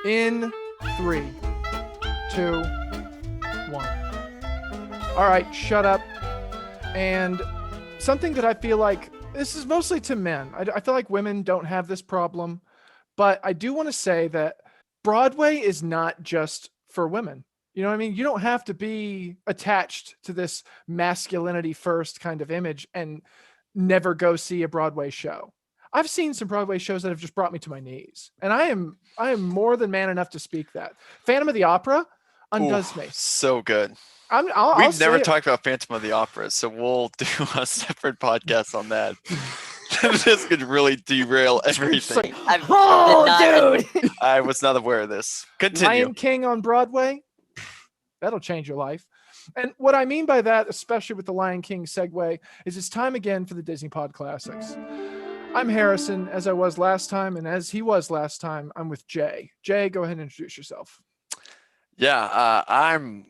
In 3, 2, 1. All right, shut up. And something that I feel like, this is mostly to men. I feel like women don't have this problem, but I do want to say that Broadway is not just for women. You know what I mean? You don't have to be attached to this masculinity first kind of image and never go see a Broadway show. I've seen some Broadway shows that have just brought me to my knees, and I am more than man enough to speak that. Phantom of the Opera undoes me. So good. I'll We've say never it. talked about Phantom of the Opera, so we'll do a separate podcast on that. This could really derail everything. Dude! I was not aware of this. Continue. Lion King on Broadway, that'll change your life. And what I mean by that, especially with the Lion King segue, is it's time again for the Disney Pod Classics. I'm Harrison, as I was last time, and as he was last time, I'm with Jay. Jay, go ahead and introduce yourself. Yeah, I'm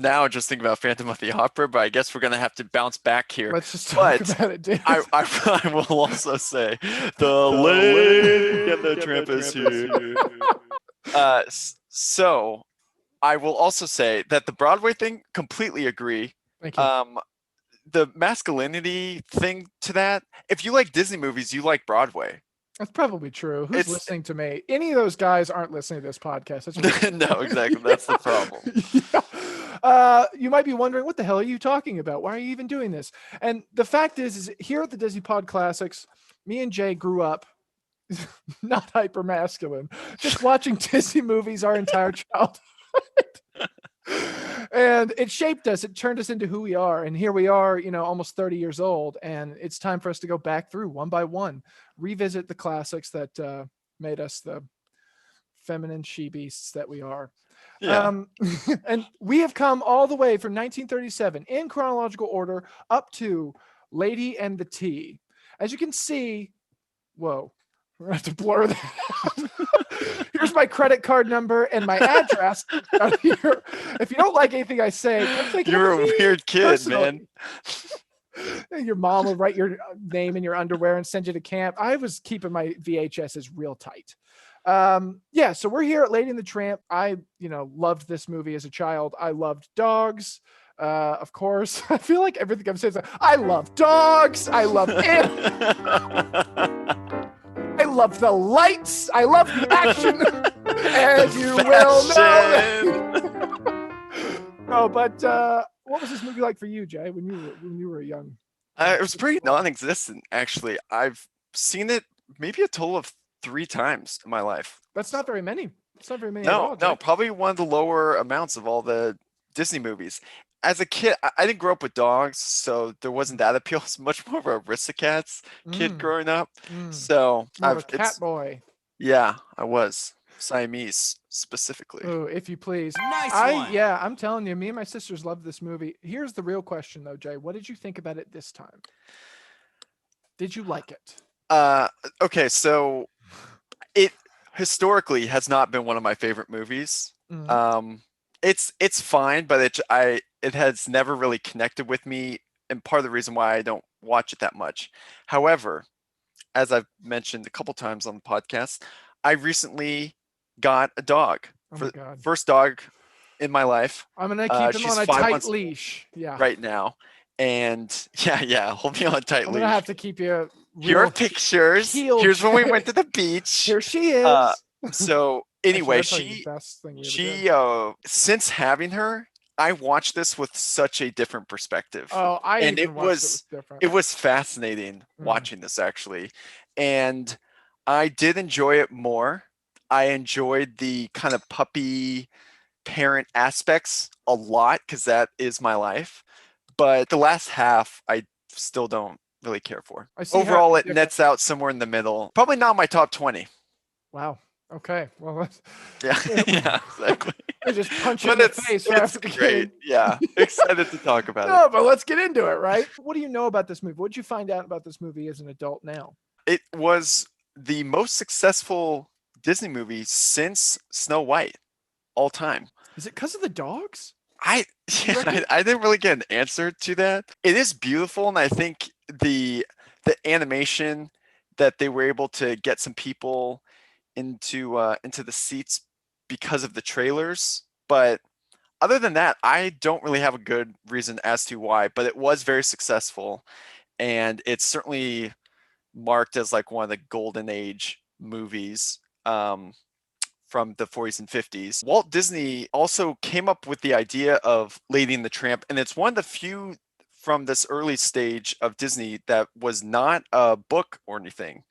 now just thinking about Phantom of the Opera, but I guess we're gonna have to bounce back here. Let's just talk about it, dude. I will also say the Lady and the Tramp is here. So I will also say that the Broadway thing, completely agree. Thank you. The masculinity thing to that, if you like Disney movies, you like Broadway. That's probably true. Who's listening to me? Any of those guys aren't listening to this podcast. That's No, exactly. That's the problem. Yeah. You might be wondering, what the hell are you talking about? Why are you even doing this? And the fact is here at the Disney Pod Classics, me and Jay grew up not hyper masculine, just watching Disney movies our entire childhood. And it shaped us. It turned us into who we are. And here we are, almost 30 years old. And it's time for us to go back through one by one, revisit the classics that made us the feminine she-beasts that we are. Yeah. And we have come all the way from 1937 in chronological order up to Lady and the Tea. As you can see, whoa, we're going to have to blur that out. Here's my credit card number and my address. Here. If you don't like anything I say, you're a weird kid, personally. Man. Your mom will write your name in your underwear and send you to camp. I was keeping my VHSs real tight. So we're here at Lady and the Tramp. I, loved this movie as a child. I loved dogs. Of course, I feel like everything I'm saying is like, I love dogs. I love it. I love the lights. I love the action. And you will know. Oh, but what was this movie like for you, Jay, when you were young? It was pretty non-existent, actually. I've seen it maybe a total of 3 times in my life. That's not very many. It's not very many. No, probably one of the lower amounts of all the Disney movies. As a kid, I didn't grow up with dogs, so there wasn't that appeal. It's much more of a Aristocats kid growing up. So I'm a cat boy. Yeah, I was. Siamese, specifically. Oh, if you please. Nice one. Yeah, I'm telling you, me and my sisters loved this movie. Here's the real question, though, Jay. What did you think about it this time? Did you like it? Okay, so it historically has not been one of my favorite movies. It's fine, but it has never really connected with me, and part of the reason why I don't watch it that much. However, as I've mentioned a couple times on the podcast, I recently got a dog. First dog in my life. I'm gonna keep him on a tight leash. Yeah. Right now. And yeah, hold me on a tight leash. I'm gonna have to keep you. Here are pictures. Here's when we went to the beach. Here she is. So anyway, she since having her, I watched this with such a different perspective. Oh, it was fascinating watching this, actually. And I did enjoy it more. I enjoyed the kind of puppy parent aspects a lot because that is my life. But the last half, I still don't really care for. Overall, it nets out somewhere in the middle. Probably not my top 20. Wow. Okay. Well, yeah, exactly. I just punch you in the face. It's great. Yeah. Excited to talk about it. No, but let's get into it, right? What do you know about this movie? What did you find out about this movie as an adult now? It was the most successful Disney movie since Snow White, all time. Is it because of the dogs? I didn't really get an answer to that. It is beautiful, and I think the animation that they were able to get some people into the seats because of the trailers. But other than that, I don't really have a good reason as to why. But it was very successful, and it's certainly marked as like one of the golden age movies. From the 40s and 50s. Walt Disney also came up with the idea of Lady and the Tramp, and it's one of the few from this early stage of Disney that was not a book or anything.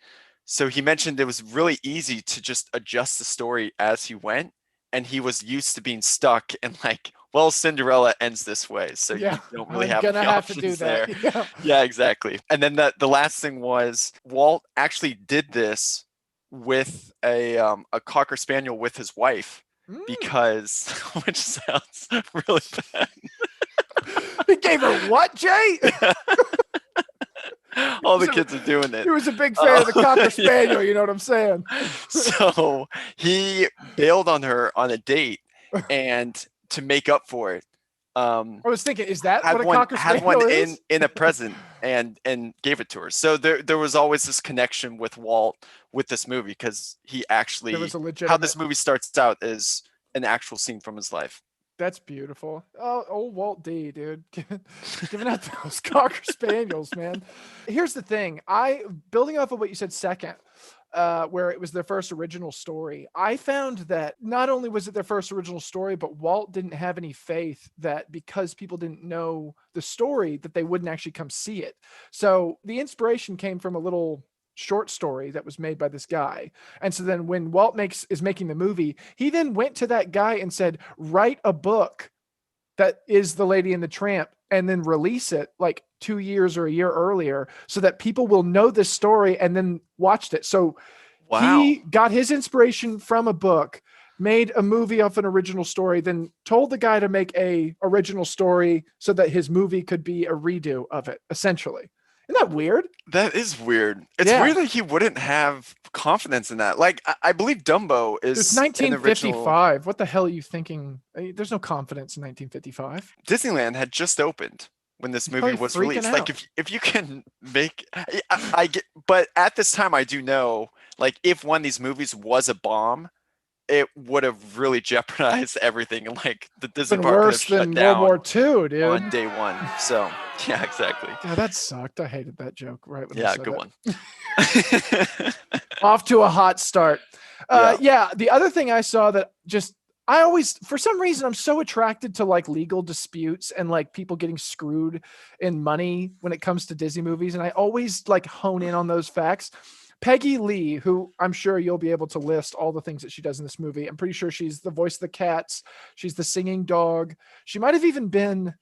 So he mentioned it was really easy to just adjust the story as he went, and he was used to being stuck and like, well, Cinderella ends this way, so Yeah, you don't really I'm have gonna any have to do options there. that. Yeah. Yeah, exactly. And then the last thing was Walt actually did this with a cocker spaniel with his wife because which sounds really bad. He gave her what, Jay? All the kids are doing it. He was a big fan of the cocker spaniel. Yeah. You know what I'm saying? So he bailed on her on a date, and to make up for it, I was thinking, is that had what a one cocker had spaniel one is? in a present and gave it to her. So there was always this connection with Walt with this movie because he There actually was a how legitimate. this movie starts out is an actual scene from his life. That's beautiful. Oh, old Walt D, dude, giving out those cocker spaniels, man. Here's the thing. Building off of what you said second, where it was their first original story. I found that not only was it their first original story, but Walt didn't have any faith that because people didn't know the story, that they wouldn't actually come see it. So the inspiration came from a little short story that was made by this guy. And so then when Walt is making the movie, he then went to that guy and said, write a book that is The Lady and the Tramp and then release it like 2 years or a year earlier so that people will know this story and then watched it. So he got his inspiration from a book, made a movie off an original story, then told the guy to make a original story so that his movie could be a redo of it, essentially. Isn't that weird? That is weird. It's weird that he wouldn't have confidence in that. Like, I believe Dumbo is It's 1955. What the hell are you thinking? There's no confidence in 1955. Disneyland had just opened when this movie was released. Out. Like, if you can make, I get, but at this time, I do know, like, if one of these movies was a bomb, it would have really jeopardized everything, and like the Disney park worse than World War II, dude. On day one. So yeah, exactly. Yeah, that sucked. I hated that joke. Right? Yeah, good one. Off to a hot start. Yeah. The other thing I saw that I always, for some reason, I'm so attracted to like legal disputes and like people getting screwed in money when it comes to Disney movies, and I always like hone in on those facts. Peggy Lee, who I'm sure you'll be able to list all the things that she does in this movie. I'm pretty sure she's the voice of the cats. She's the singing dog. She might have even been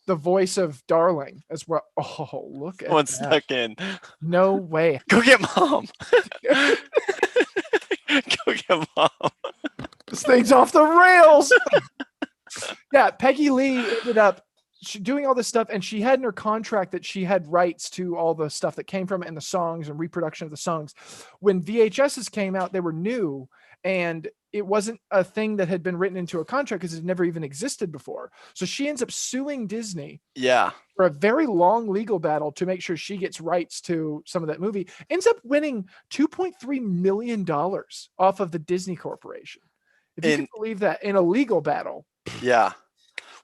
the voice of Darling as well. Oh, look at that. Stuck in. No way. Go get mom. Go get mom. This thing's off the rails. Yeah, Peggy Lee ended up doing all this stuff, and she had in her contract that she had rights to all the stuff that came from it and the songs and reproduction of the songs. When VHSs came out, they were new, and it wasn't a thing that had been written into a contract because it never even existed before. So she ends up suing Disney for a very long legal battle to make sure she gets rights to some of that movie. Ends up winning $2.3 million off of the Disney Corporation. If you can believe that, in a legal battle. Yeah.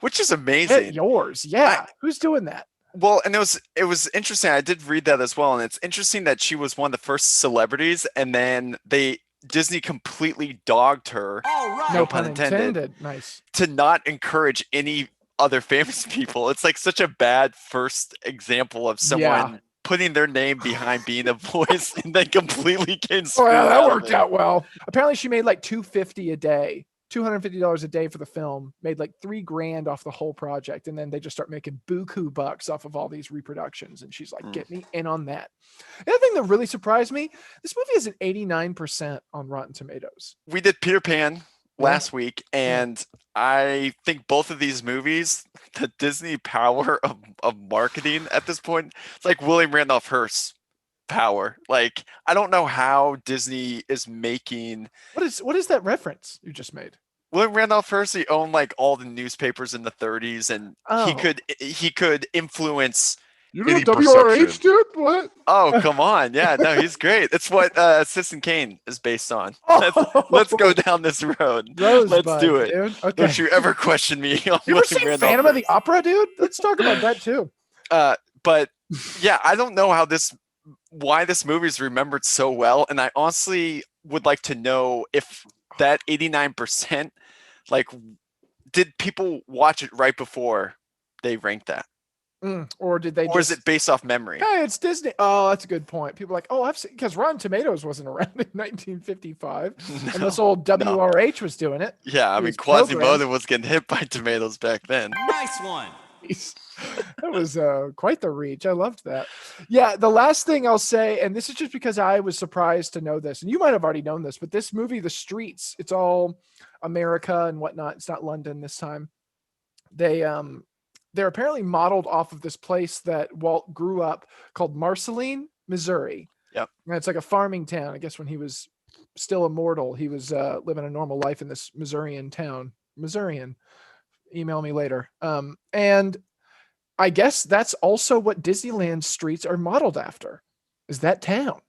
Which is amazing. Yours. Yeah. Who's doing that? Well, and it was interesting. I did read that as well. And it's interesting that she was one of the first celebrities, and then Disney completely dogged her. No pun intended. Nice. To not encourage any other famous people. It's like such a bad first example of someone putting their name behind being a voice and then completely getting screwed. Well, that worked out well. Apparently she made like $250 a day. $250 a day for the film, made like $3,000 off the whole project, and then they just start making buku bucks off of all these reproductions, and she's like, get me in on that. The other thing that really surprised me, this movie is at 89% on Rotten Tomatoes. We did Peter Pan last week, and I think both of these movies, the Disney power of marketing at this point, it's like William Randolph Hearst power. Like, I don't know how Disney is making. What is that reference you just made? William Randolph Hearst, he owned like all the newspapers in the 30s, and he could influence You know Any WRH, perception. dude? What? Oh, come on. Yeah, no, he's great. It's what Citizen Kane is based on. Let's go Oh, down this road. Let's Rosebud, do it. dude. Okay. Don't you ever question me on You ever what seen Randolph Phantom of the is. Opera, dude? Let's talk about that too. But yeah, I don't know why this movie is remembered so well, and I honestly would like to know if that 89%, like, did people watch it right before they ranked that, Or did they or is just? it based off memory? Hey, it's Disney. Oh, that's a good point. People are like, oh, I've seen because Rotten Tomatoes wasn't around in 1955, unless old No. WRH was doing it. Yeah, I It mean, was programmed. Quasimodo was getting hit by tomatoes back then. Nice one. That was quite the reach. I loved that. Yeah, the last thing I'll say, and this is just because I was surprised to know this, and you might have already known this, but this movie, The Streets, it's all America and whatnot. It's not London this time. They're apparently modeled off of this place that Walt grew up called Marceline, Missouri. Yep. And it's like a farming town. I guess when he was still immortal, he was living a normal life in this Missourian town. Missourian. Email me later. And I guess that's also what Disneyland streets are modeled after, is that town.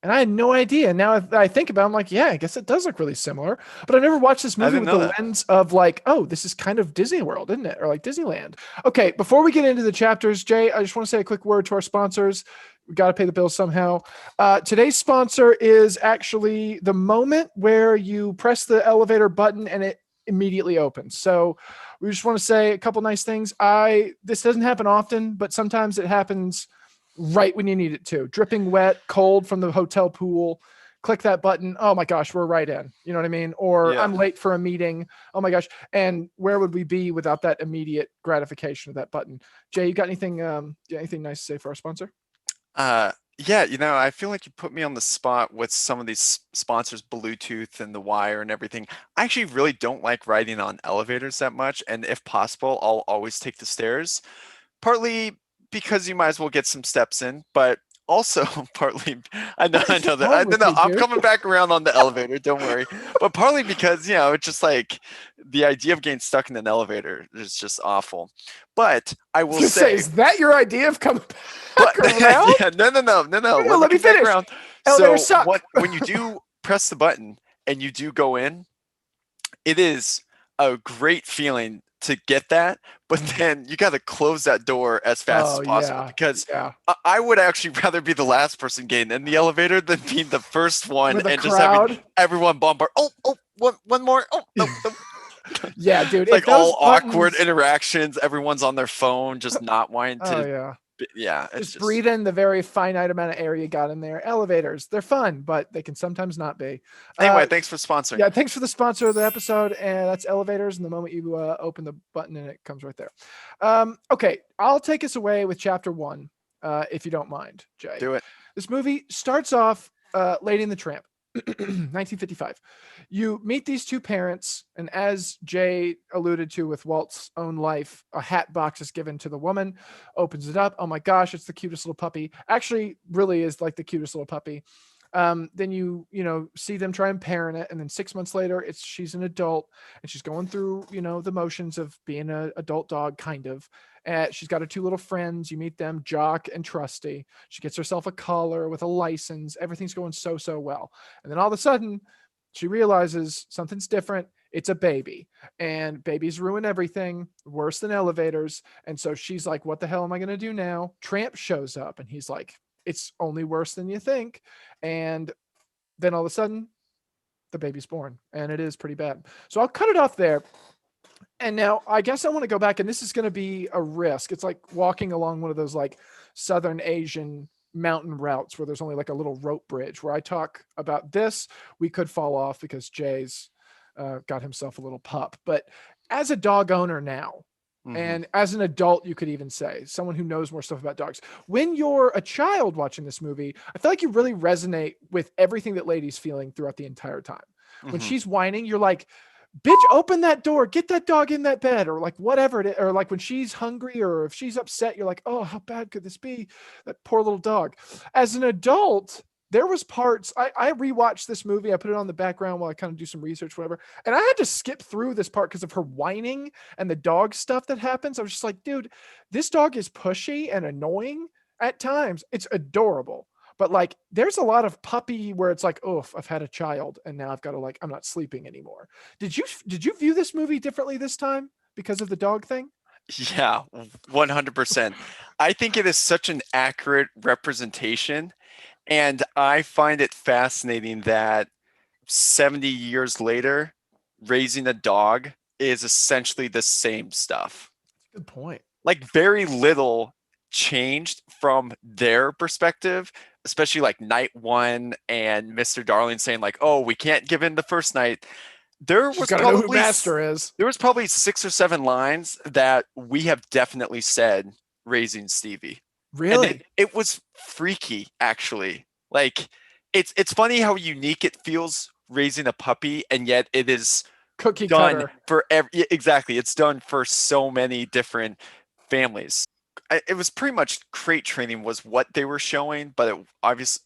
And I had no idea. Now that I think about it, I'm like, yeah, I guess it does look really similar. But I never watched this movie with the lens of like, oh, this is kind of Disney World, isn't it? Or like Disneyland. Okay, before we get into the chapters, Jay, I just want to say a quick word to our sponsors. We got to pay the bills somehow. Today's sponsor is actually the moment where you press the elevator button and it immediately opens. So we just want to say a couple nice things. This doesn't happen often, but sometimes it happens right when you need it to. Dripping wet, cold from the hotel pool. Click that button. Oh my gosh, we're right in. You know what I mean? Or I'm late for a meeting. Oh my gosh. And where would we be without that immediate gratification of that button? Jay, you got anything nice to say for our sponsor? Yeah, I feel like you put me on the spot with some of these sponsors, Bluetooth and the wire and everything. I actually really don't like riding on elevators that much, and if possible, I'll always take the stairs. Partly because you might as well get some steps in, but also partly I know that I'm coming back around on the elevator, don't worry. But partly because, it's just like the idea of getting stuck in an elevator is just awful. But I will say, is that your idea of coming back around? Yeah, no. Let me finish. So when you do press the button and you do go in, it is a great feeling to get that, but then you got to close that door as fast as possible because I would actually rather be the last person getting in the elevator than being the first one and just having everyone bombard. One more. Oh, no. Yeah, dude. Like all awkward interactions. Everyone's on their phone, just not wanting to. Just breathe in the very finite amount of air you got in there. Elevators, they're fun, but they can sometimes not be. Anyway, thanks for sponsoring. Yeah, thanks for the sponsor of the episode, and that's elevators. And the moment you open the button, and it comes right there. Okay, I'll take us away with chapter 1, if you don't mind, Jay. Do it. This movie starts off Lady and the Tramp. 1955. You meet these two parents, and as Jay alluded to with Walt's own life, a hat box is given to the woman, opens it up. Oh my gosh, it's the cutest little puppy. Actually, really is like the cutest little puppy. Then you see them try and parent it, and then 6 months later, she's an adult, and she's going through the motions of being an adult dog, kind of. She's got her 2 little friends. You meet them, Jock and Trusty. She gets herself a collar with a license. Everything's going so well, and then all of a sudden, she realizes something's different. It's a baby, and babies ruin everything, worse than elevators. And so she's like, what the hell am I going to do now? Tramp shows up, and he's like, it's only worse than you think. And then all of a sudden, the baby's born, and it is pretty bad. So I'll cut it off there. And now I guess I want to go back, and this is going to be a risk. It's like walking along one of those like Southern Asian mountain routes where there's only like a little rope bridge where I talk about this. We could fall off because Jay's got himself a little pup. But as a dog owner now, and as an adult, you could even say, someone who knows more stuff about dogs, when you're a child watching this movie, I feel like you really resonate with everything that Lady's feeling throughout the entire time. When she's whining, you're like, bitch, open that door, get that dog in that bed, or like whatever it is. Or like when she's hungry or if she's upset, you're like, oh, how bad could this be? That poor little dog. As an adult, there was parts I rewatched this movie. I put it on the background while I kind of do some research, whatever. And I had to skip through this part because of her whining and the dog stuff that happens. I was just like, dude, this dog is pushy and annoying at times. It's adorable. But like, there's a lot of puppy where it's like, oof, I've had a child and now I've got to like, I'm not sleeping anymore. Did you view this movie differently this time because of the dog thing? Yeah, 100%. I think it is such an accurate representation, and I find it fascinating that 70 years later, raising a dog is essentially the same stuff. Good point. Like very little changed from their perspective, especially like night one and Mr. Darling saying like, "Oh, we can't give in the first night." There She's was got to know who probably Master is. there was probably 6 or 7 lines that we have definitely said raising Stevie. Really? And it was freaky, actually. Like, it's funny how unique it feels raising a puppy, and yet it is Cookie done cutter. for exactly. It's done for so many different families. It was pretty much crate training was what they were showing, but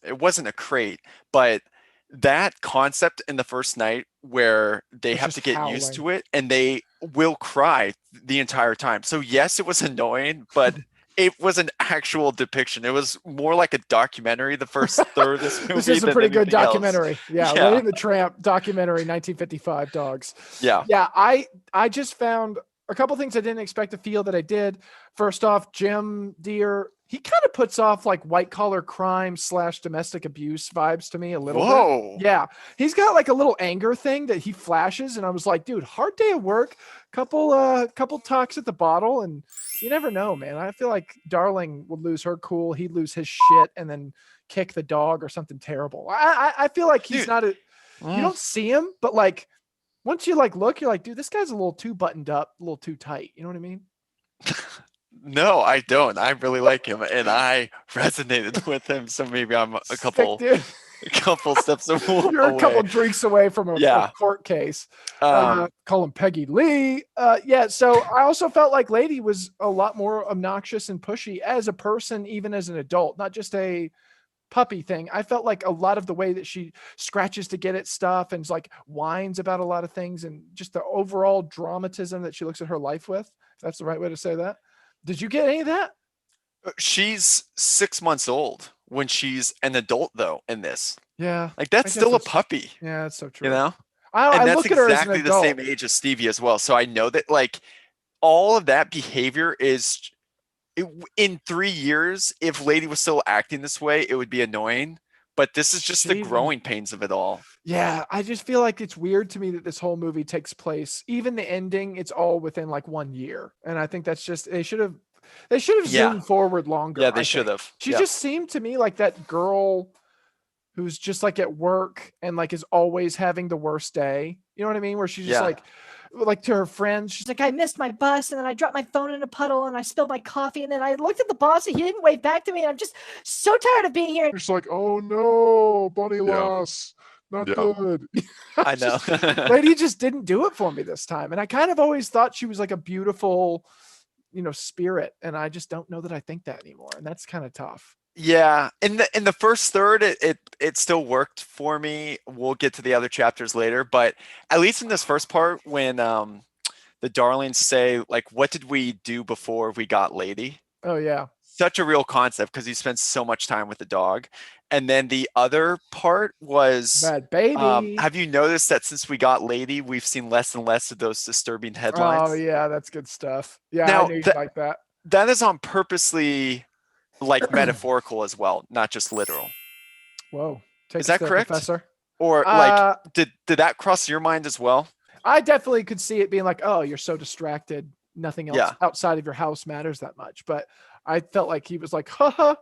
it wasn't a crate. But that concept in the first night where they It's have to just get used to it and they will cry the entire time. So yes, it was annoying, but it was an actual depiction. It was more like a documentary, the first third of this movie. This is a than pretty good anything else. documentary. Yeah, Yeah. Lady and the Tramp documentary, 1955 dogs. Yeah. Yeah, I just found a couple things I didn't expect to feel that I did. First off, Jim Deere, he kind of puts off like white collar crime / domestic abuse vibes to me a little Whoa. bit. Yeah. He's got like a little anger thing that he flashes. And I was like, dude, hard day of work, couple talks at the bottle. And you never know, man. I feel like Darling would lose her cool. He'd lose his shit and then kick the dog or something terrible. I feel like he's not you don't see him, but like, once you like look, you're like, dude, this guy's a little too buttoned up, a little too tight. You know what I mean? No, I don't. I really like him, and I resonated with him. So maybe I'm a couple steps away. You're a couple drinks away from a court case. Call him Peggy Lee. Yeah. So I also felt like Lady was a lot more obnoxious and pushy as a person, even as an adult, not just a puppy thing. I felt like a lot of the way that she scratches to get at stuff and like whines about a lot of things and just the overall dramatism that she looks at her life with. If that's the right way to say that. Did you get any of that? She's 6 months old when she's an adult though in this. Yeah. Like that's still a puppy. Yeah, that's so true. You know? I and that's look at her exactly as an the adult. same age as Stevie as well. So I know that like all of that behavior is in 3 years, if Lady was still acting this way, it would be annoying. But this is just the growing pains of it all. Yeah, I just feel like it's weird to me that this whole movie takes place, even the ending, it's all within like 1 year. And I think that's just they should have zoomed forward longer. Yeah, they should have. She just seemed to me like that girl who's just like at work and like is always having the worst day. You know what I mean? Where she's just like to her friends. She's like, I missed my bus and then I dropped my phone in a puddle and I spilled my coffee. And then I looked at the boss and he didn't wave back to me. And I'm just so tired of being here. It's like, oh no, bunny loss. Not good. I know. Lady just didn't do it for me this time. And I kind of always thought she was like a beautiful, spirit. And I just don't know that I think that anymore. And that's kind of tough. Yeah, in the first third, it still worked for me. We'll get to the other chapters later, but at least in this first part, when the Darlings say like, "What did we do before we got Lady?" Oh yeah, such a real concept because he spends so much time with the dog. And then the other part was Bad Baby. Have you noticed that since we got Lady, we've seen less and less of those disturbing headlines? Oh yeah, that's good stuff. Yeah, now, I knew you'd like that. That is on purposely. Like metaphorical as well, not just literal. Whoa. Is that correct? Professor? Or like, did that cross your mind as well? I definitely could see it being like, oh, you're so distracted. Nothing else outside of your house matters that much. But I felt like he was like, haha.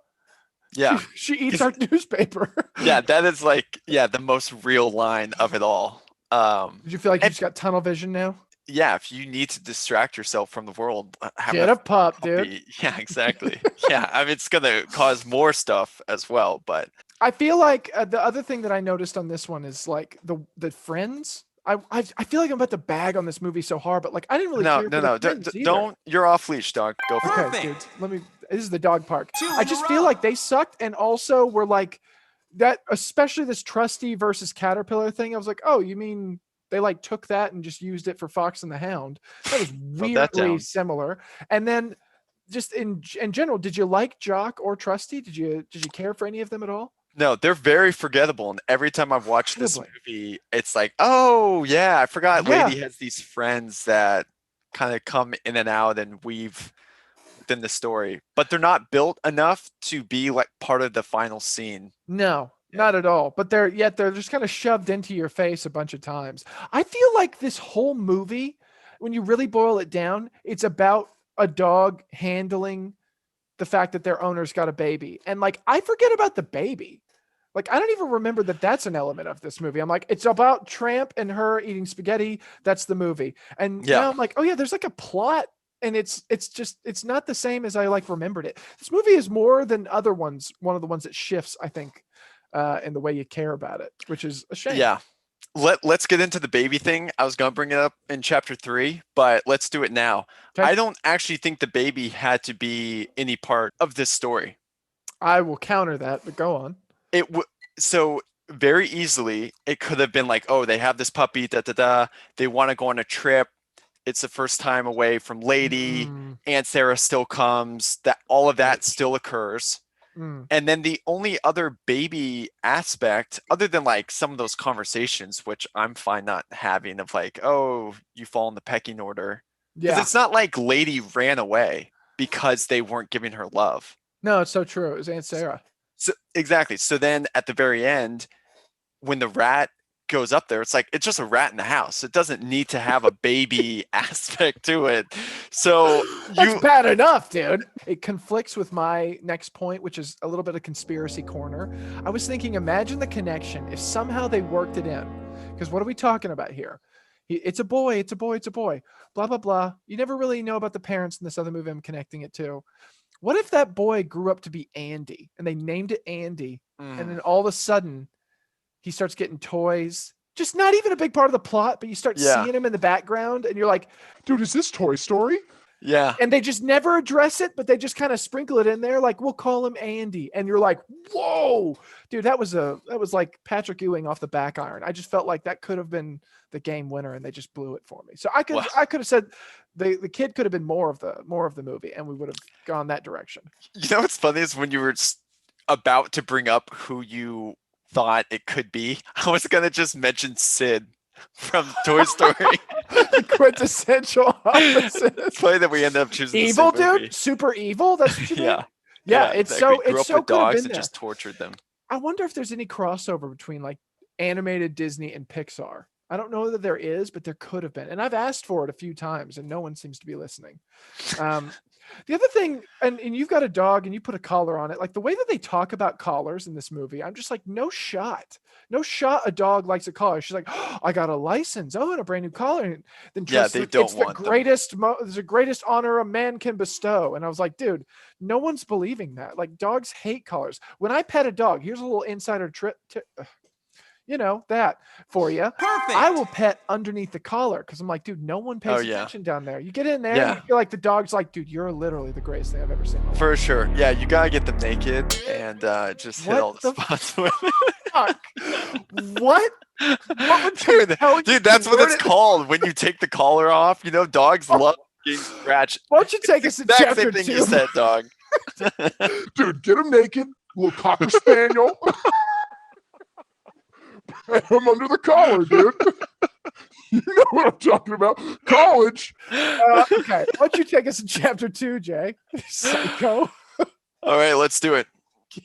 Yeah. She eats our newspaper. Yeah, that is like, the most real line of it all. Did you feel like you just got tunnel vision now? Yeah, if you need to distract yourself from the world, get a pup, dude. Yeah, exactly. Yeah, I mean, it's gonna cause more stuff as well, but I feel like the other thing that I noticed on this one is like the friends. I feel like I'm about to bag on this movie so hard, but like I didn't really care. Don't. You're off leash, dog. Go for it. Okay, dude. This is the dog park. I just feel like they sucked, and also were like that, especially this Trusty versus Caterpillar thing, I was like, oh, you mean they like took that and just used it for Fox and the Hound? That was Wrote that weirdly down. similar. And then just in general, did you like Jock or Trusty? Did you care for any of them at all? No, they're very forgettable. And every time I've watched this Incredibly. movie, it's like, oh yeah, I forgot Yeah. Lady has these friends that kind of come in and out and weave within the story, but they're not built enough to be like part of the final scene. No, Yeah. not at all. But they're just kind of shoved into your face a bunch of times. I feel like this whole movie, when you really boil it down, it's about a dog handling the fact that their owner's got a baby. And like, I forget about the baby. Like, I don't even remember that that's an element of this movie. I'm like, it's about Tramp and her eating spaghetti. That's the movie. And Yeah. now I'm like, oh yeah, there's like a plot, and it's not the same as I like remembered it. This movie is more than other ones. One of the ones that shifts, I think, in the way you care about it, which is a shame. Yeah. Let's get into the baby thing. I was gonna bring it up in chapter 3, but let's do it now. Okay. I don't actually think the baby had to be any part of this story. I will counter that, but go on. So very easily it could have been like, oh, they have this puppy, they want to go on a trip. It's the first time away from Lady. Aunt Sarah still comes. That all of that still occurs. And then the only other baby aspect, other than like some of those conversations, which I'm fine not having, of like, oh, you fall in the pecking order. Because Yeah. it's not like Lady ran away because they weren't giving her love. No, it's so true. It was Aunt Sarah. So exactly. So then at the very end, when the rat goes up there, it's like, it's just a rat in the house. It doesn't need to have a baby aspect to it. So That's bad enough, dude. It conflicts with my next point, which is a little bit of conspiracy corner. I was thinking, imagine the connection if somehow they worked it in. Because what are we talking about here? It's a boy, it's a boy, it's a boy, blah, blah, blah. You never really know about the parents in this other movie I'm connecting it to. What if that boy grew up to be Andy and they named it Andy, and then all of a sudden he starts getting toys, just not even a big part of the plot, but you start seeing him in the background and you're like, dude, is this Toy Story? Yeah. And they just never address it, but they just kind of sprinkle it in there. Like, we'll call him Andy. And you're like, whoa, dude, that was like Patrick Ewing off the back iron. I just felt like that could have been the game winner and they just blew it for me. So I could have said the kid could have been more of the movie and we would have gone that direction. You know what's funny is when you were about to bring up who you thought it could be, I was going to just mention Sid from Toy Story. The quintessential opposite. It's funny that we ended up choosing evil, the same movie. Dude, super evil. That's what you mean? Yeah. Yeah, it's so grew up with could have dogs been and there. just tortured them. I wonder if there's any crossover between like animated Disney and Pixar. I don't know that there is, but there could have been. And I've asked for it a few times and no one seems to be listening. The other thing, and you've got a dog and you put a collar on it, like the way that they talk about collars in this movie, I'm just like, no shot a dog likes a collar. She's like, oh, I got a license. Oh, and a brand new collar. And then They don't it's want the greatest honor a man can bestow. And I was like, dude, no one's believing that. Like, dogs hate collars. When I pet a dog, here's a little insider that for you. Perfect. I will pet underneath the collar because I'm like, dude, no one pays attention down there. You get in there and you feel like the dog's like, dude, you're literally the greatest thing I've ever seen. For sure. Yeah, you gotta get them naked and just hit all the spots with it. Fuck? What? What would you tell Dude, that's what it's called when you take the collar off. You know, dogs love getting scratched. Why don't you take us to Exact chapter same thing 2? you said, dog. Dude, get him naked, little cocker spaniel. Put him under the collar, dude. You know what I'm talking about. College. Okay. Why don't you take us to chapter 2, Jay? Psycho. All right, let's do it.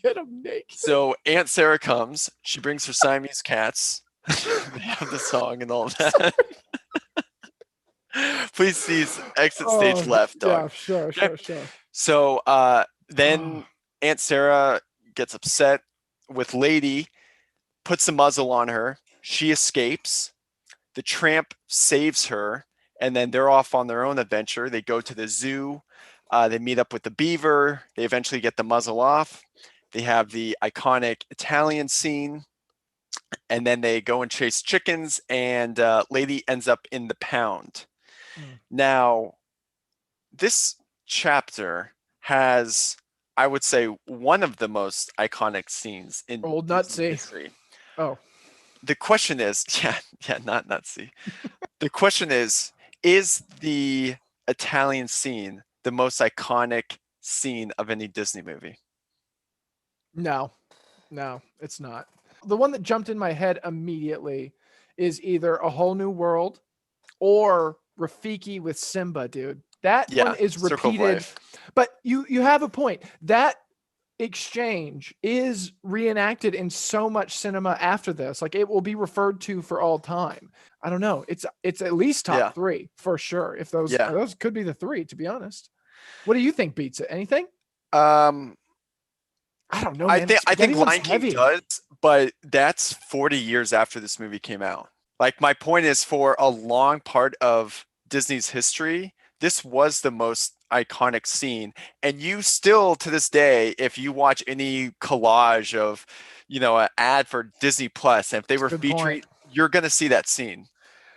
Get him naked. So Aunt Sarah comes. She brings her Siamese cats. They have the song and all that. Please cease. Exit stage left, dog. Yeah, sure. So then Aunt Sarah gets upset with Lady, puts a muzzle on her. She escapes. The tramp saves her, and then they're off on their own adventure. They go to the zoo. They meet up with the beaver. They eventually get the muzzle off. They have the iconic Italian scene, and then they go and chase chickens, and Lady ends up in the pound. Now, this chapter has, I would say one of the most iconic scenes in Old Disney Nutsy. history. Oh, The question is, not Nutsy. The question is the Italian scene the most iconic scene of any Disney movie? no, it's not. The one that jumped in my head immediately is either A Whole New World or Rafiki with Simba, dude. That one is Circle of repeated, Life. but you have a point. That exchange is reenacted in so much cinema after this. Like, it will be referred to for all time. I don't know. It's at least top Yeah. 3 for sure. If those Yeah. those could be the 3, to be honest. What do you think beats it? Anything? I don't know, man. I think Spaghetti one's Lion King heavy. does, but that's 40 years after this movie came out. Like, my point is, for a long part of Disney's history, this was the most iconic scene. And you still, to this day, if you watch any collage of, an ad for Disney Plus, and if they were Good featuring, point. you're going to see that scene.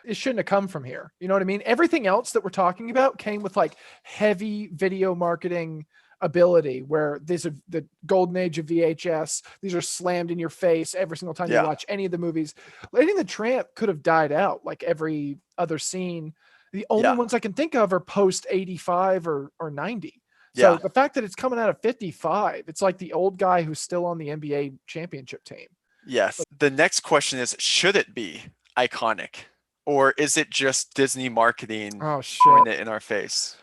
It shouldn't have come from here. You know what I mean? Everything else that we're talking about came with like heavy video marketing ability, where these are the golden age of VHS. These are slammed in your face every single time you Yeah. watch any of the movies. Lady and the Tramp could have died out like every other scene. The only Yeah. ones I can think of are post 85 or 90. So Yeah. the fact that it's coming out of 55, it's like the old guy who's still on the NBA championship team. Yes. The next question is, should it be iconic? Or is it just Disney marketing Oh shit. throwing it in our face?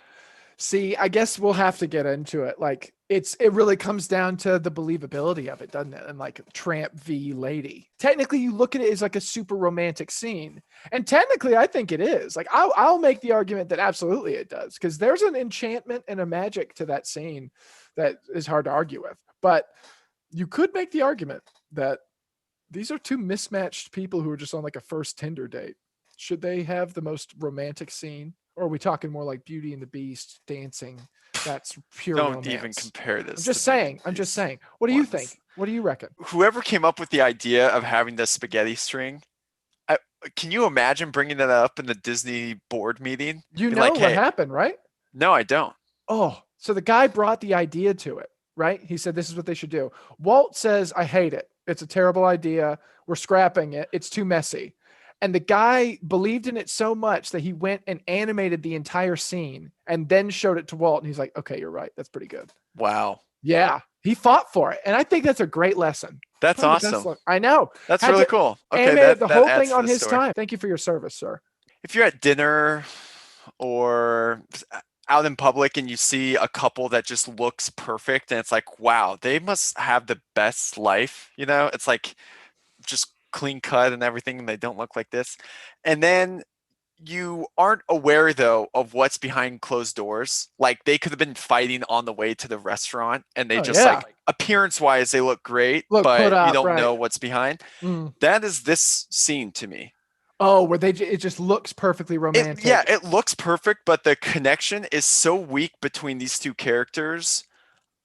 See, I guess we'll have to get into it. Like, it really comes down to the believability of it, doesn't it? And like Tramp v Lady. Technically, you look at it as like a super romantic scene, and technically, I think it is. Like, I'll make the argument that absolutely it does, because there's an enchantment and a magic to that scene that is hard to argue with. But you could make the argument that these are two mismatched people who are just on like a first Tinder date. Should they have the most romantic scene? Or are we talking more like Beauty and the Beast dancing? That's pure Don't romance. even compare this. I'm just to Beauty saying. and the I'm just Beast. saying. What do you Once. think? What do you reckon? Whoever came up with the idea of having the spaghetti string, can you imagine bringing that up in the Disney board meeting? You Be know like, what hey, happened, right? no, I don't. Oh, so the guy brought the idea to it, right? He said, this is what they should do. Walt says, I hate it. It's a terrible idea. We're scrapping it. It's too messy. And the guy believed in it so much that he went and animated the entire scene and then showed it to Walt. And he's like, okay, you're right. That's pretty good. Wow. Yeah. He fought for it. And I think that's a great lesson. That's Probably the best awesome. I know. That's Had really to cool. Okay, animate the that whole adds thing to on the his story. time. Thank you for your service, sir. If you're at dinner or out in public and you see a couple that just looks perfect, and it's like, wow, they must have the best life. It's like just clean cut and everything, and they don't look like this. And then you aren't aware, though, of what's behind closed doors. Like, they could have been fighting on the way to the restaurant, and they like, appearance wise, they look great, Look but put up, you don't right. know what's behind. That is this scene to me. Oh, where it just looks perfectly romantic. It looks perfect, but the connection is so weak between these two characters.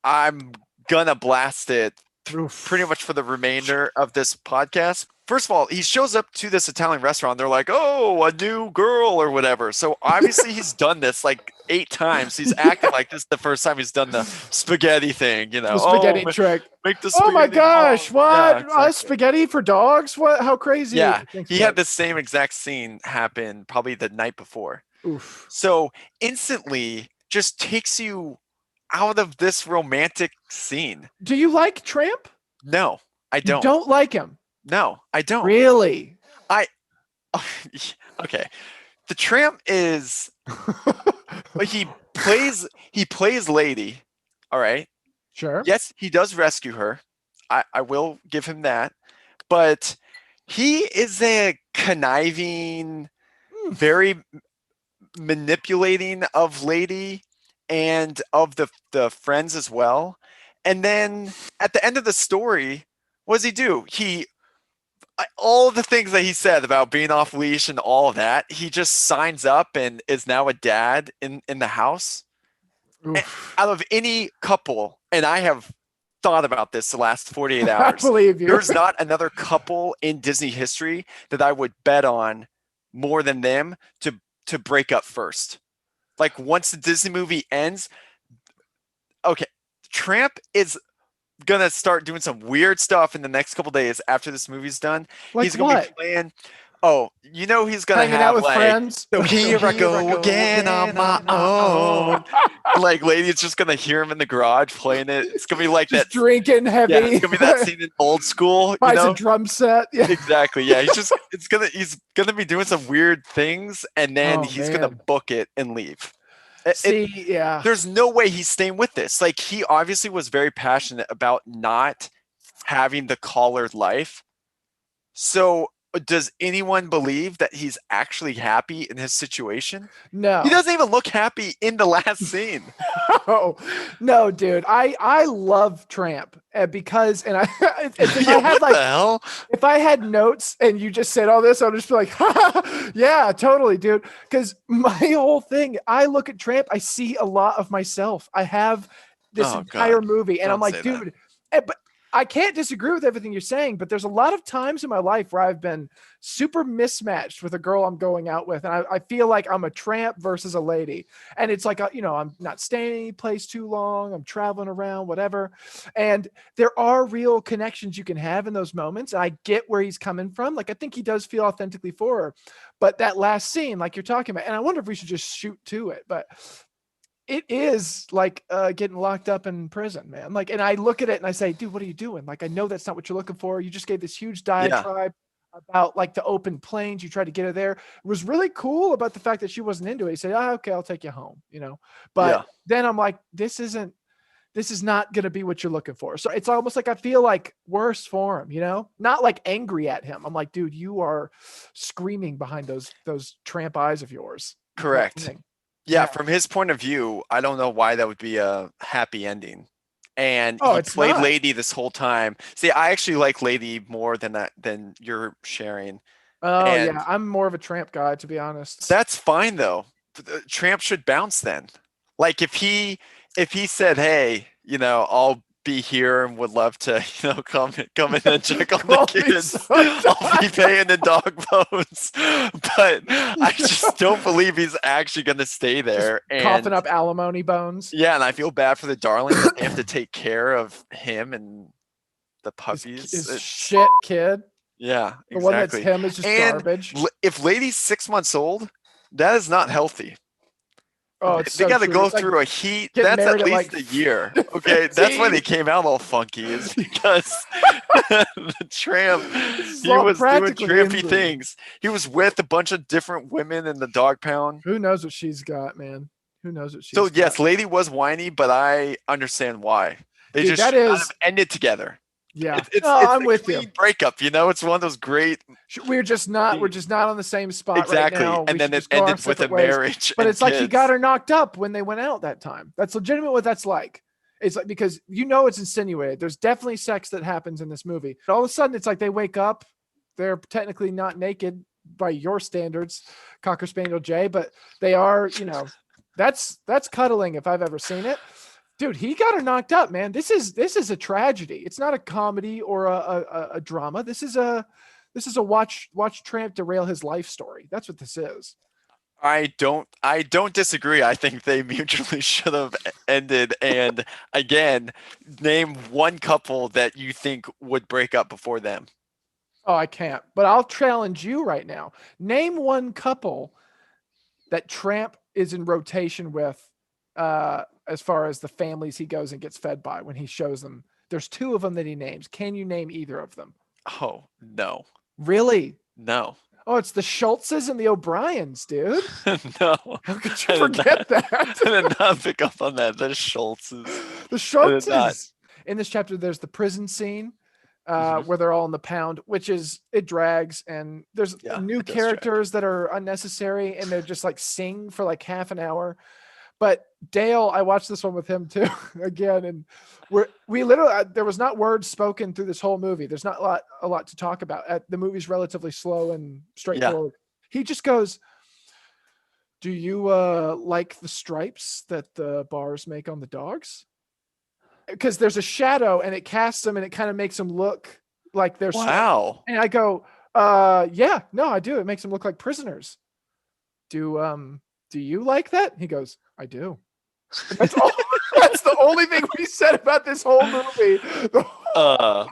I'm gonna blast it pretty much for the remainder of this podcast. First of all, he shows up to this Italian restaurant. They're like, oh, a new girl or whatever. So obviously he's done this like 8 times. He's acting like this is the first time he's done the spaghetti thing, The spaghetti trick. Make the spaghetti. Oh my gosh, what? Yeah, exactly. Spaghetti for dogs? What? How crazy? Yeah, Thanks, he had the same exact scene happen probably the night before. Oof. So instantly just takes you out of this romantic scene. Do you like Tramp? No, I don't. You don't like him? No, I don't. Really? Okay. The Tramp is he plays Lady. All right. Sure. Yes, he does rescue her. I will give him that. But he is a conniving, very manipulating of Lady and of the friends as well. And then at the end of the story, what does he do? All the things that he said about being off leash and all of that, he just signs up and is now a dad in the house. Out of any couple, and I have thought about this the last 48 hours. I believe you. There's not another couple in Disney history that I would bet on more than them to break up first. Like, once the Disney movie ends, okay, Tramp is gonna start doing some weird stuff in the next couple days after this movie's done. Like He's gonna what? be playing. Oh, he's gonna Hanging out have with like. friends. So here I go again on my own. Like, lady's just gonna hear him in the garage playing it. It's gonna be like Just that. drinking heavy. Yeah, it's gonna be that scene in Old School. Buys a drum set. Yeah. Exactly. Yeah, he's gonna be doing some weird things, and then Oh, he's gonna man. book it and leave. See, yeah. There's no way he's staying with this. Like, he obviously was very passionate about not having the collared life. So does anyone believe that he's actually happy in his situation? No. He doesn't even look happy in the last scene. Oh, no, dude. I love Tramp because, and I, if Yeah, I had what like, the hell? if I had notes and you just said all this, I'll just be like, yeah, totally, dude. Because my whole thing, I look at Tramp, I see a lot of myself. I have this Oh, entire God. movie, and I'm Don't like, say that. dude, but I can't disagree with everything you're saying, but there's a lot of times in my life where I've been super mismatched with a girl I'm going out with. And I feel like I'm a tramp versus a lady. And it's like, I'm not staying any place too long. I'm traveling around, whatever. And there are real connections you can have in those moments. And I get where he's coming from. Like, I think he does feel authentically for her. But that last scene, like you're talking about, and I wonder if we should just shoot to it, but it is like getting locked up in prison, man. Like, and I look at it and I say, dude, what are you doing? Like, I know that's not what you're looking for. You just gave this huge diatribe about like the open plains. You tried to get her there. It was really cool about the fact that she wasn't into it. He said, okay, I'll take you home, but then I'm like, this is not going to be what you're looking for. So it's almost like, I feel like worse for him, not like angry at him. I'm like, dude, you are screaming behind those tramp eyes of yours. Correct. Yeah, from his point of view, I don't know why that would be a happy ending. And he played Lady this whole time. See, I actually like Lady more than you're sharing. Oh, yeah, I'm more of a Tramp guy, to be honest. That's fine though. Tramp should bounce then. Like, if he said, "Hey, I'll be here and would love to, come in and check on the kids. I'll be paying the dog bones." But I just don't believe he's actually going to stay there. Just coughing up alimony bones. Yeah, and I feel bad for the darling that they have to take care of him and the puppies. His shit kid. Yeah, exactly. The one that's him is just garbage. If Lady's 6 months old, that is not healthy. Oh, they got to go through a heat. That's at least a year. Okay, that's why they came out all funky. Is because the Tramp, he was doing trampy things. He was with a bunch of different women in the dog pound. Who knows what she's got, man? Who knows what she's got? So yes, Lady was whiny, but I understand why. They just kind of ended together. Yeah, it's I'm a with clean you. Breakup, it's one of those great. We're just not on the same spot right now. And then it ended with a marriage. But it's like he got her knocked up when they went out that time. That's legitimate what that's like. It's like, because it's insinuated. There's definitely sex that happens in this movie. But all of a sudden, it's like they wake up. They're technically not naked by your standards, Cocker Spaniel Jay, but they are. That's cuddling if I've ever seen it. Dude, he got her knocked up, man. This is a tragedy. It's not a comedy or a drama. This is a watch Tramp derail his life story. That's what this is. I don't disagree. I think they mutually should have ended. And again, name one couple that you think would break up before them. Oh, I can't. But I'll challenge you right now. Name one couple that Tramp is in rotation with. As far as the families he goes and gets fed by when he shows them. There's two of them that he names. Can you name either of them? Oh, no. Really? No. Oh, it's the Schultzes and the O'Briens, dude. No. How could you forget that? I did not pick up on that. The Schultzes. The Schultzes. In this chapter, there's the prison scene where they're all in the pound, it drags. And there's new characters that are unnecessary. And they're just like sing for like half an hour. But Dale, I watched this one with him too, again, and we literally there was not words spoken through this whole movie. There's not a lot to talk about. The movie's relatively slow and straightforward. Yeah. He just goes, "Do you like the stripes that the bars make on the dogs?" Because there's a shadow and it casts them and it kind of makes them look like they're wow. And I go, yeah, no, I do. It makes them look like prisoners. Do you like that? He goes, I do. That's all. That's the only thing we said about this whole movie. I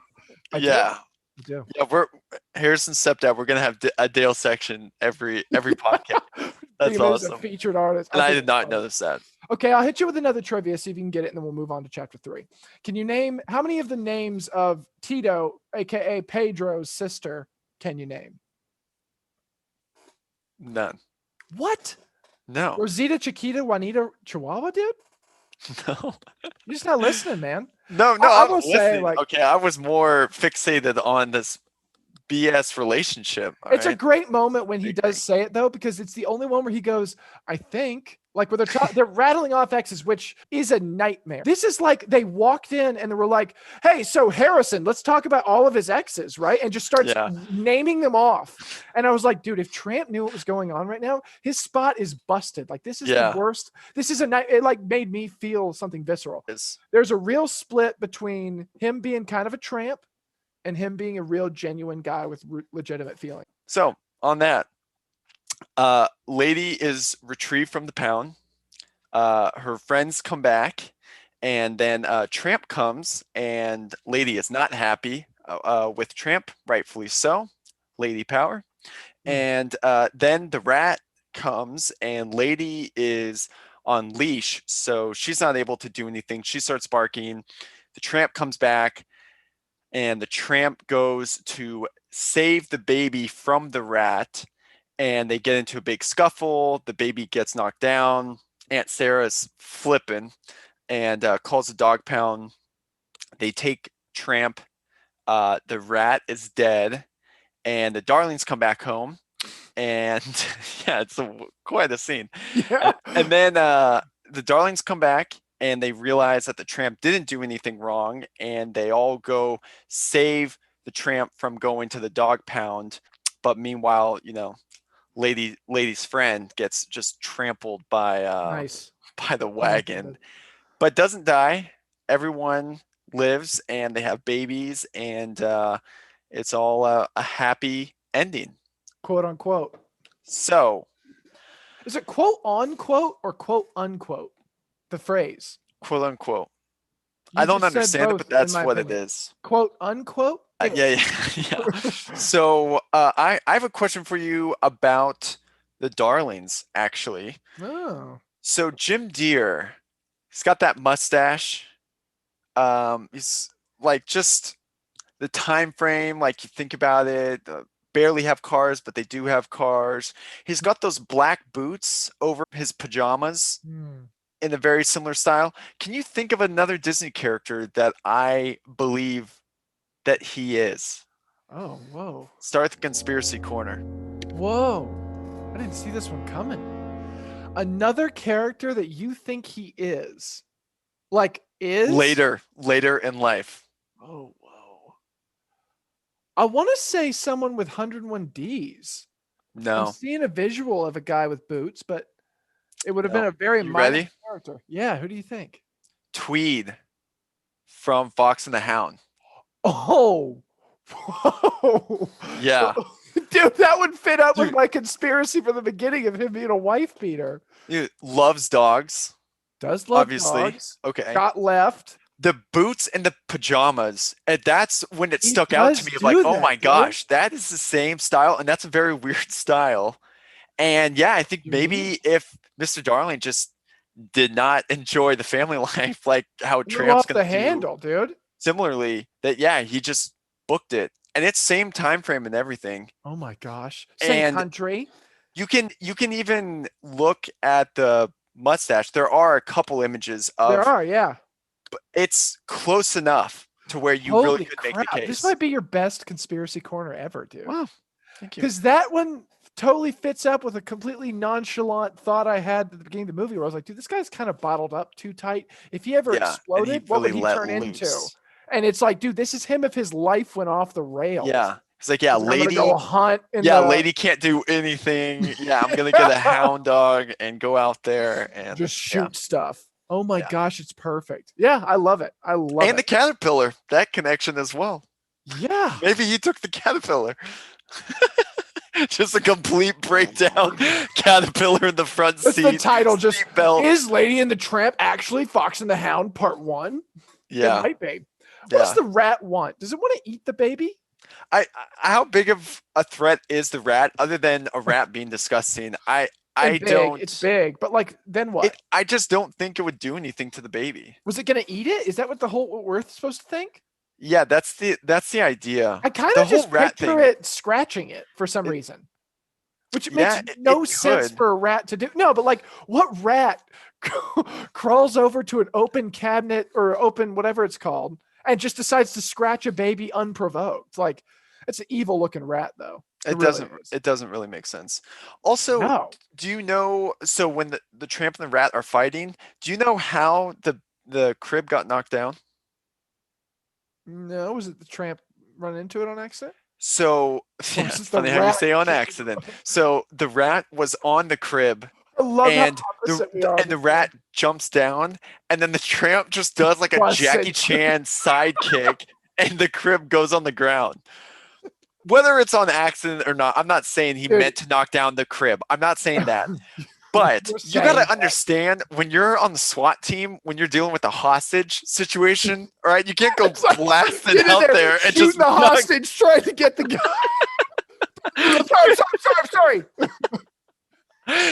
Yeah. do. Yeah, we're Harrison's stepdad. We're gonna have a Dale section every podcast. That's Think of it as a awesome. featured artist. And I think did it's not fun. notice that. Okay, I'll hit you with another trivia, see if you can get it, and then we'll move on to chapter 3. Can you name how many of the names of Tito, aka Pedro's sister, can you name? None. What? No. Rosita, Chiquita, Juanita, Chihuahua, dude? No. You're just not listening, man. No, I I'm will say, listening. like- okay, I was more fixated on this BS relationship. It's a alright? great moment when he Big does thing. say it, though, because it's the only one where he goes, I think, like where they're rattling off X's, which is a nightmare. This is like they walked in and they were like, hey, so Harrison, let's talk about all of his exes, right? And just starts Yeah. naming them off. And I was like, dude, if Tramp knew what was going on right now, his spot is busted. Like, this is the worst. This is a night. It like made me feel something visceral. There's a real split between him being kind of a tramp and him being a real genuine guy with legitimate feeling. So on that, lady is retrieved from the pound. Her friends come back, and then Tramp comes, and lady is not happy with Tramp, rightfully so. Lady power. And then the rat comes, and lady is on leash, so she's not able to do anything. She starts barking. The Tramp comes back, and the Tramp goes to save the baby from the rat, and they get into a big scuffle. The baby gets knocked down. Aunt Sarah's flipping and calls the dog pound. They take Tramp. The rat is dead, and the Darlings come back home. And yeah, it's quite a scene. Yeah. And then the Darlings come back, and they realize that the Tramp didn't do anything wrong, and they all go save the Tramp from going to the dog pound. But meanwhile, lady's friend gets just trampled by by the wagon, but doesn't die. Everyone lives, and they have babies, and it's all a happy ending, quote unquote. So is it quote unquote or quote unquote? The phrase quote unquote. You I don't just said understand it, both, but that's in my what opinion. it is. Quote unquote. Yeah. So I have a question for you about the Darlings, actually. Oh. So Jim Deere, he's got that mustache. He's like just the time frame, like you think about it, barely have cars, but they do have cars. He's got those black boots over his pajamas in a very similar style. Can you think of another Disney character that I believe that he is? Oh, whoa. Start the conspiracy corner. Whoa. I didn't see this one coming. Another character that you think he is. Like is? Later in life. Oh, whoa. I want to say someone with 101 Ds. No. I'm seeing a visual of a guy with boots, but it would have been a very minor character. Yeah, who do you think? Tweed from Fox and the Hound. Oh. Whoa. Yeah. Dude, that would fit up with my conspiracy from the beginning of him being a wife beater. Dude, loves dogs. Does love obviously. dogs. Okay. Got left. The boots and the pajamas. And that's when it stuck out to me. Like, oh my gosh, that is the same style. And that's a very weird style. And yeah, I think maybe if Mr. Darling just did not enjoy the family life, like how Tramp's going to do. Handle, dude. Similarly, that he just booked it, and it's same time frame and everything. Oh my gosh, same country. You can even look at the mustache. There are a couple images of. There are, yeah. But it's close enough to where you really could make the case. This might be your best conspiracy corner ever, dude. Wow, thank you. Because that one totally fits up with a completely nonchalant thought I had at the beginning of the movie, where I was like, dude, this guy's kind of bottled up too tight. If he ever exploded, what would he turn into? And it's like, dude, this is him if his life went off the rails. Yeah. It's like, yeah, lady. Go hunt. Lady can't do anything. Yeah, I'm gonna get a hound dog and go out there and just shoot stuff. Oh my gosh, it's perfect. Yeah, I love it. I love it. And the caterpillar, that connection as well. Yeah. Maybe he took the caterpillar. Just a complete breakdown. Caterpillar in the front That's seat. the title. Just seatbelt. is Lady and the Tramp actually Fox and the Hound Part 1? It Yeah. might be. What does Yeah. the rat want? Does it want to eat the baby? How big of a threat is the rat other than a rat being disgusting? I Big. don't. It's big, but like, then what? I just don't think it would do anything to the baby. Was it gonna eat it? Is that what the whole we're supposed to think? Yeah, that's the idea. I kind The of just whole rat picture thing. it scratching it for some reason, which Yeah, makes no it sense could. for a rat to do. No, but like, what rat crawls over to an open cabinet or open whatever it's called and just decides to scratch a baby unprovoked? Like, it's an evil looking rat, though. It really doesn't. is. It doesn't really make sense. Also, No. do you know? So when the tramp and the rat are fighting, do you know how the crib got knocked down? No, was it the tramp run into it on accident? So yeah, was it's it the funny how you rat say on kicking accident. So the rat was on the crib, I love and how opposite we are. and the rat jumps down, and then the tramp just does like a Busts Jackie it. Chan side kick, and the crib goes on the ground. Whether it's on accident or not, I'm not saying he Dude. meant to knock down the crib. I'm not saying that. But You're you saying gotta that. understand when you're on the SWAT team, when you're dealing with a hostage situation, all right? You can't go It's like, blasting get in out there and shooting just the knock. hostage, trying to get the guy. sorry.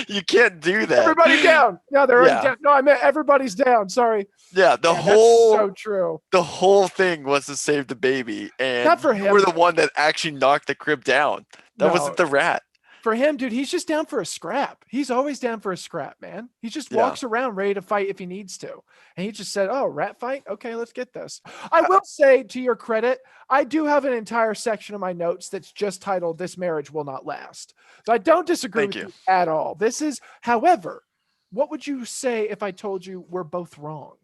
You can't do that. Everybody down. No, they're already Yeah. down. No, I meant everybody's down. Sorry. Yeah, the Yeah, that's whole so true. the whole thing was to save the baby, and Not for you him. were the one that actually knocked the crib down. That No. wasn't the rat. For him, dude, he's just down for a scrap. He's always down for a scrap, man. He just Yeah. walks around ready to fight if he needs to. And he just said, "Oh, rat fight? Okay, let's get this." I will say, to your credit, I do have an entire section of my notes that's just titled "This Marriage Will Not Last." So I don't disagree Thank with you. you at all. This is, however, what would you say if I told you we're both wrong?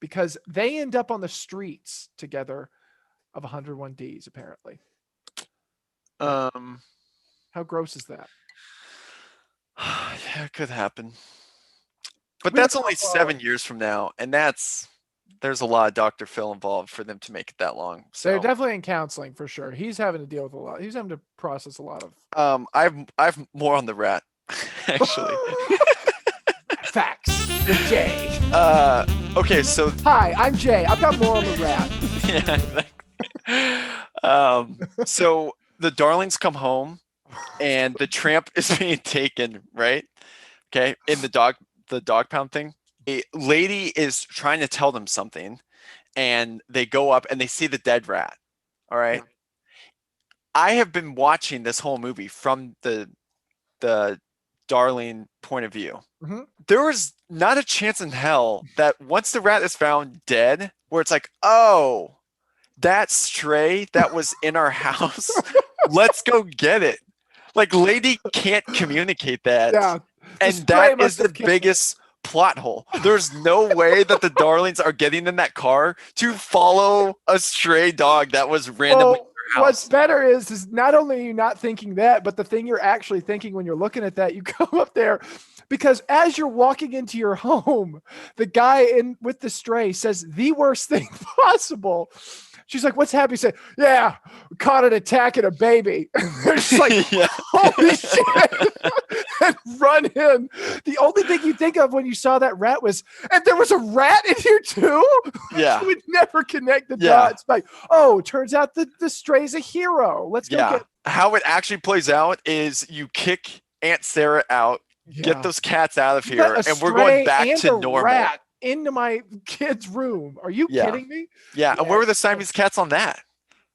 Because they end up on the streets together of 101 Ds, apparently. How gross is that? Yeah, it could happen. But We that's don't only know, 7 years from now, and there's a lot of Dr. Phil involved for them to make it that long. They're So definitely in counseling for sure. He's having to deal with a lot. He's having to process a lot of I've more on the rat, actually. facts with Jay. Okay, so Hi, I'm Jay. I've got more on the rat. yeah, so the darlings come home, and the tramp is being taken, right? Okay, in the dog pound thing. A lady is trying to tell them something, and they go up and they see the dead rat. All right. Yeah. I have been watching this whole movie from the darling point of view. Mhm. There was not a chance in hell that once the rat is found dead, where it's like, oh, that stray that was in our house, let's go get it. Like, lady can't communicate that. Yeah. And stray that must is the have killed it. biggest plot hole. There's no way that the darlings are getting in that car to follow a stray dog that was randomly Well, in your what's house. better is not only are you not thinking that, but the thing you're actually thinking when you're looking at that, you come up there because as you're walking into your home, the guy in with the stray says the worst thing possible. She's like, "What's happening?" He said, "Yeah, we caught it attacking a baby." They're just like, Yeah. "Holy shit!" and run in. The only thing you think of when you saw that rat was, and there was a rat in here too. Yeah. You would never connect the Yeah. dots. Like, oh, turns out the stray's a hero. Let's go Yeah. get. How it actually plays out is you kick Aunt Sarah out, Yeah. get those cats out of You let here, a and we're stray going back and to a normal. rat into my kid's room. Are you Yeah. kidding me? Yeah. And Yeah. where were the Siamese cats on that?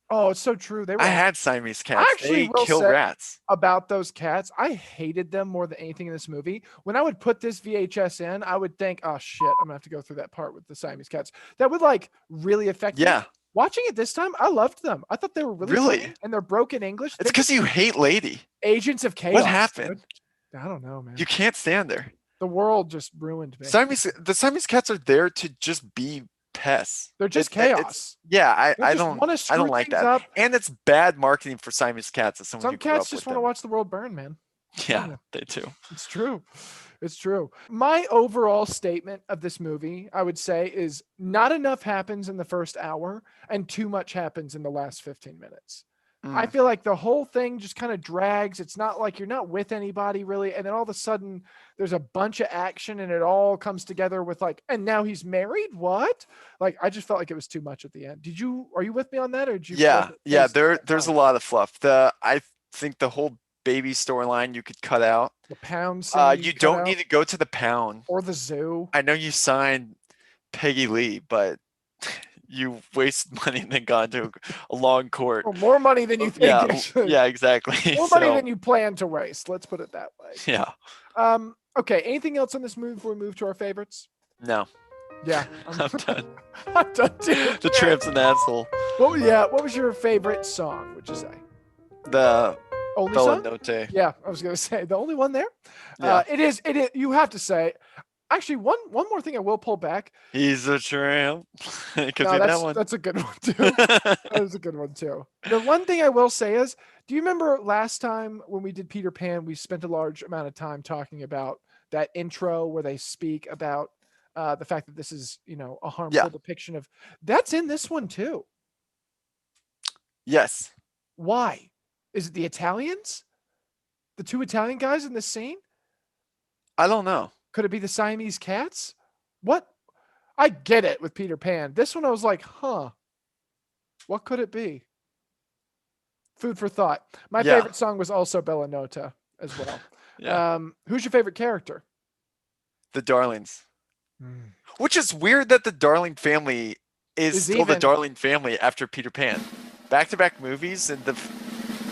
Oh, it's so true. They were I had Siamese cats. actually They will kill say- rats. about those cats. I hated them more than anything in this movie. When I would put this VHS in, I would think, oh shit, I'm gonna have to go through that part with the Siamese cats. That would like really affect me. Yeah. Watching it this time, I loved them. I thought they were really Really? funny, and they're broken English. It's They're because you hate Lady. agents of chaos. What happened? dude. I don't know, man. You can't stand her. The world just ruined me. The Siamese cats are there to just be pests. They're just It's- chaos. Yeah, They I just don't wanna I screw don't like things that. up. And it's bad marketing for Siamese cats as someone Some who grew cats up just with want to them. watch the world burn, man. Yeah, Yeah. they do. It's true. It's true. My overall statement of this movie, I would say, is not enough happens in the first hour and too much happens in the last 15 minutes. I feel like the whole thing just kind of drags. It's not like you're not with anybody really. And then all of a sudden there's a bunch of action and it all comes together with like, and now he's married. What? Like, I just felt like it was too much at the end. Are you with me on that? Or did you? Yeah. There's a fine? lot of fluff. I think the whole baby storyline you could cut out. The pound scene. You don't need to go to the pound. Or the zoo. I know you signed Peggy Lee, but you wasted money and then got into a long court. Or more money than you think. Yeah, exactly. More money than you plan to waste. Let's put it that way. Yeah. Okay. Anything else on this move before we move to our favorites? No. Yeah. I'm done. I'm done too. The Tramp's an asshole. What was your favorite song, would you say? The Only Bella song? Notte. Yeah, I was gonna say the only one there. Yeah. It is. You have to say. Actually, one more thing I will pull back. He's a tramp. No, that's a good one too. That was a good one too. The one thing I will say is, do you remember last time when we did Peter Pan, we spent a large amount of time talking about that intro where they speak about the fact that this is, a harmful depiction of. That's in this one too. Yes. Why? Is it the Italians? The two Italian guys in this scene? I don't know. Could it be the Siamese cats? What? I get it with Peter Pan. This one I was like, huh. What could it be? Food for thought. My favorite song was also Bella Nota as well. Yeah. Who's your favorite character? The Darlings. Which is weird that the Darling family is still the Darling family after Peter Pan. Back-to-back movies and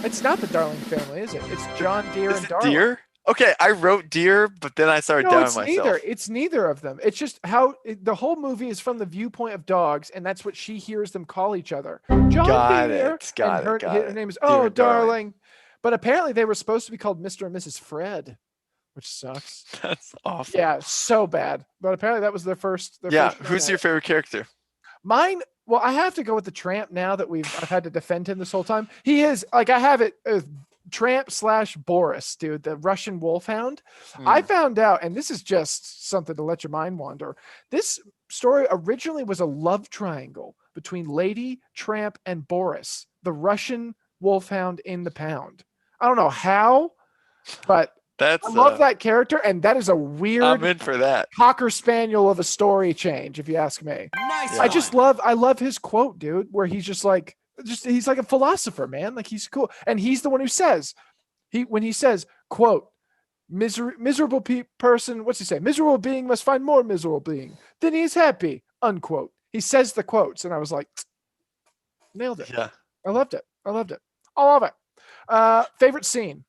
It's not the Darling family, is it? It's John Deere and Darling. Deere? Okay, I wrote Deere, but then I started doubting myself. It's neither of them. It's just how the whole movie is from the viewpoint of dogs, and that's what she hears them call each other. John Deere. Her name is Darling. But apparently they were supposed to be called Mr. and Mrs. Fred, which sucks. That's awful. Yeah, so bad. But apparently that was their first. Who's your favorite character? Mine. Well, I have to go with the Tramp now that I've had to defend him this whole time. He is like, I have it. Tramp / Boris, dude, the Russian wolfhound. I found out, and this is just something to let your mind wander. This story originally was a love triangle between Lady, Tramp, and Boris, the Russian wolfhound in the pound. I don't know how, but I love that character, and that is a weird. I'm in for that. Cocker spaniel of a story change, if you ask me. Nice. I love his quote, dude, where he's just like. He's like a philosopher, man. Like, he's cool. And he's the one who says, when he says, quote, miserable person, what's he say? Miserable being must find more miserable being. Then he is happy, unquote. He says the quotes. And I was like, nailed it. Yeah. I loved it. I love it. Favorite scene?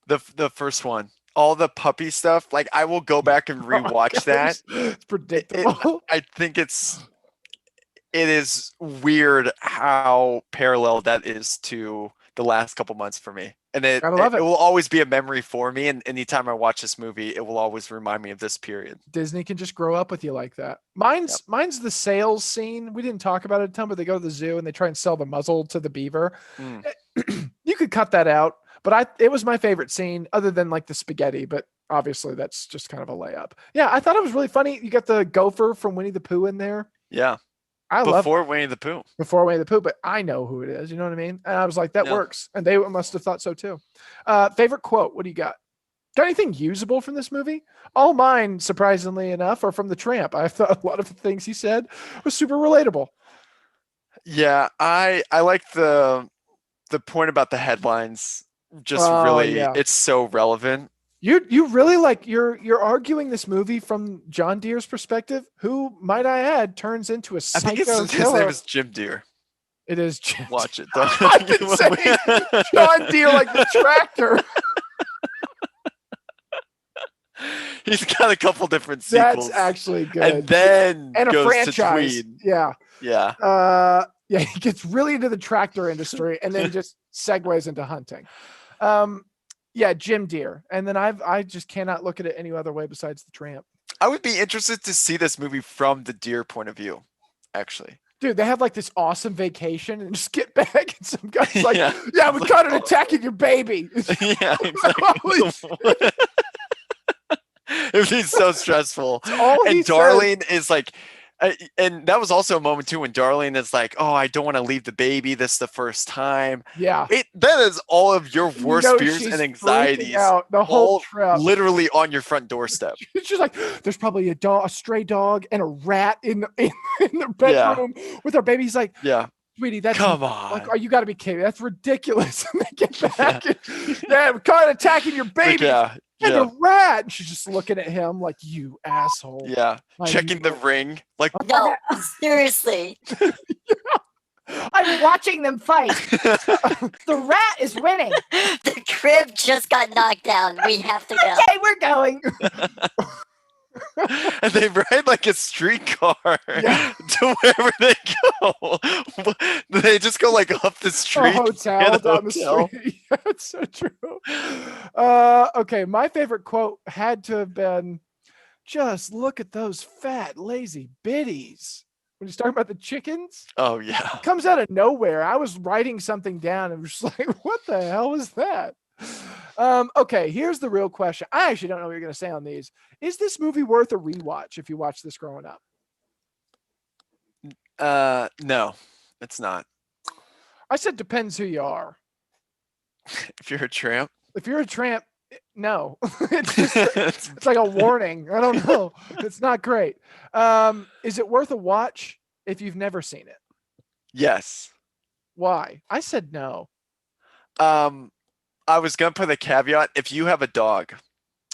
The first one. All the puppy stuff. Like, I will go back and rewatch that. It's predictable. I think it is weird how parallel that is to the last couple months for me. And it will always be a memory for me. And anytime I watch this movie, it will always remind me of this period. Disney can just grow up with you like that. Mine's the sales scene. We didn't talk about it a ton, but they go to the zoo and they try and sell the muzzle to the beaver. You could cut that out, but it was my favorite scene other than like the spaghetti, but obviously that's just kind of a layup. Yeah. I thought it was really funny. You got the gopher from Winnie the Pooh in there. Yeah. Before Winnie the Pooh. Before Winnie the Pooh, but I know who it is. You know what I mean? And I was like, that works. And they must have thought so too. Favorite quote? What do you got? Got anything usable from this movie? All mine, surprisingly enough, are from the Tramp. I thought a lot of the things he said was super relatable. Yeah, I like the point about the headlines. Just it's so relevant. You really like you're arguing this movie from John Deere's perspective, who, might I add, turns into a psycho his name is Jim Deere. It is Jim. Watch it. I've been saying John Deere like the tractor. He's got a couple different sequels. That's actually good. And then a goes franchise. to Tweed. Yeah. Yeah. He gets really into the tractor industry and then just segues into hunting. Yeah, Jim Deere. And then I just cannot look at it any other way besides the Tramp. I would be interested to see this movie from the Deere point of view, actually. Dude, they have like this awesome vacation and just get back and some guy's like, yeah, we caught it attacking your baby. Yeah, exactly. It would be so stressful. And Darlene is like, And that was also a moment too when Darlene is like, "Oh, I don't want to leave the baby. This is the first time." Yeah. That is all of your You worst know fears she's and freaking anxieties, out the whole all trip. literally on your front doorstep. She's like, there's probably a stray dog and a rat in the bedroom with our baby. He's like, Yeah. sweetie, that's Come like, on. you got to be kidding. That's ridiculous. And they get back. Yeah, we're kind of attacking your baby. Yeah. And Yeah. the rat. And she's just looking at him like, you asshole. Yeah. I Checking the know. ring. Like, No, seriously. I'm watching them fight. The rat is winning. The crib just got knocked down. We have to go. Okay, we're going. and they ride like a streetcar to wherever they go. They just go like up the street. A hotel get a down hotel. the street. Yeah, it's so true. Okay, my favorite quote had to have been, just look at those fat, lazy biddies. When he's talking about the chickens, Oh yeah. it comes out of nowhere. I was writing something down and was just like, what the hell is that? Okay, here's the real question. I actually don't know what you're going to say on these. Is this movie worth a rewatch if you watch this growing up? No, it's not. I said depends who you are. If you're a tramp. If you're a tramp, no. It's just it's like a warning. I don't know. It's not great. Is it worth a watch if you've never seen it? Yes. Why? I said no. I was gonna put a caveat. If you have a dog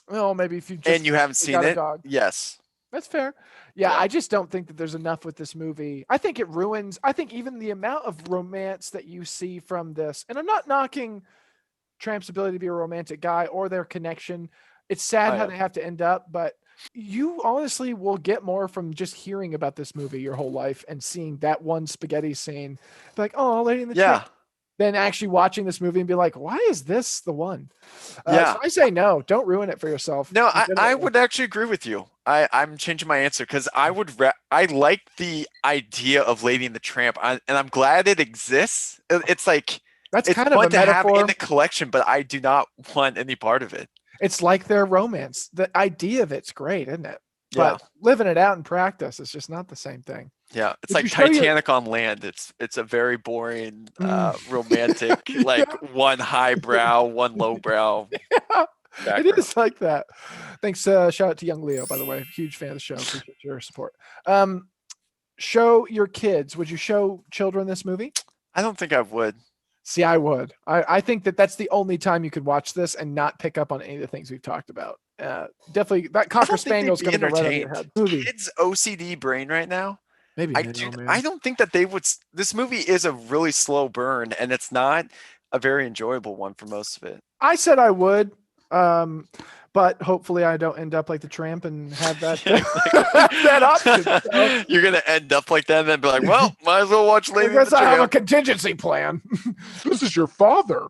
Well, maybe if you just and you haven't got seen a it, dog. yes. That's fair. Yeah, Yeah. I just don't think that there's enough with this movie. I think it ruins, I think even the amount of romance that you see from this, and I'm not knocking Tramp's ability to be a romantic guy or their connection. It's sad I how am. they have to end up, but you honestly will get more from just hearing about this movie your whole life and seeing that one spaghetti scene. Be like, oh, Lady in the Yeah. Tramp. Than actually watching this movie and be like, why is this the one? Yeah. So I say no, don't ruin it for yourself. No, I Legitimately. would actually agree with you. I'm changing my answer because I like the idea of Lady and the Tramp, and I'm glad it exists. It's like That's it's kind of fun a to have metaphor. in the collection, but I do not want any part of it. It's like their romance. The idea of it's great, isn't it? Yeah, But living it out in practice is just not the same thing. yeah. It's Would like you show your- Titanic on land. It's a very boring, romantic, Yeah. like one highbrow, one lowbrow. It background. is like that. Thanks. Shout out to young Leo, by the way. Huge fan of the show. Appreciate your support. Show your kids. Would you show children this movie? I don't think I would. See, I would. I think that that's the only time you could watch this and not pick up on any of the things we've talked about. Definitely, that I Cocker don't think they'd Spaniel's be going to go right over your entertained. head. Movie. Kids' OCD brain right now. Maybe I they know, man. I don't think that they would. This movie is a really slow burn, and it's not a very enjoyable one for most of it. I said I would, but hopefully I don't end up like the Tramp and have that that option. So. You're gonna end up like that, and then be like, "Well, might as well watch I Lady and the guess I have a Tramp." contingency plan. This is your father.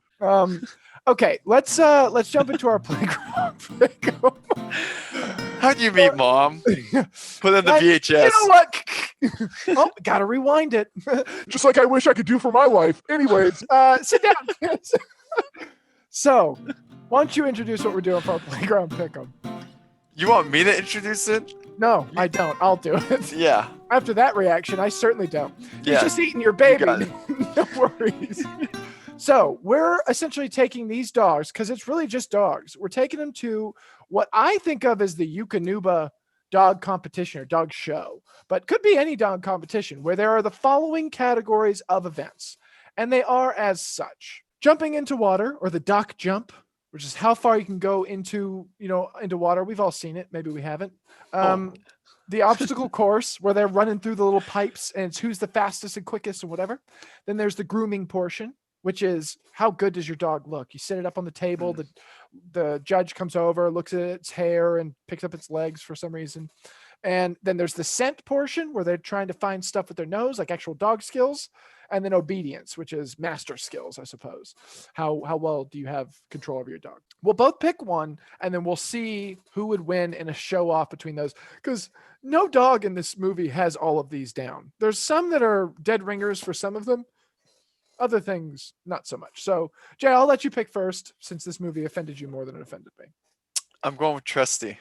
Okay, let's jump into our playground. How do you meet mom? Put in the VHS. You know what? Oh, gotta rewind it. Just like I wish I could do for my life. Anyways, Sit down, kids. So, why don't you introduce what we're doing for our playground pick'em? You want me to introduce it? No, I don't. I'll do it. Yeah. After that reaction, I certainly don't. You're Yeah. just eating your baby. got it. No worries. So we're essentially taking these dogs, because it's really just dogs. We're taking them to what I think of as the Eukanuba dog competition or dog show, but could be any dog competition, where there are the following categories of events. And they are as such: jumping into water, or the dock jump, which is how far you can go into water. We've all seen it. Maybe we haven't. The obstacle course, where they're running through the little pipes and it's who's the fastest and quickest and whatever. Then there's the grooming portion, which is how good does your dog look? You set it up on the table. The judge comes over, looks at its hair and picks up its legs for some reason. And then there's the scent portion, where they're trying to find stuff with their nose, like actual dog skills. And then obedience, which is master skills, I suppose. How well do you have control over your dog? We'll both pick one, and then we'll see who would win in a show off between those. Because no dog in this movie has all of these down. There's some that are dead ringers for some of them. Other things, not so much. So, Jay, I'll let you pick first, since this movie offended you more than it offended me. I'm going with Trusty.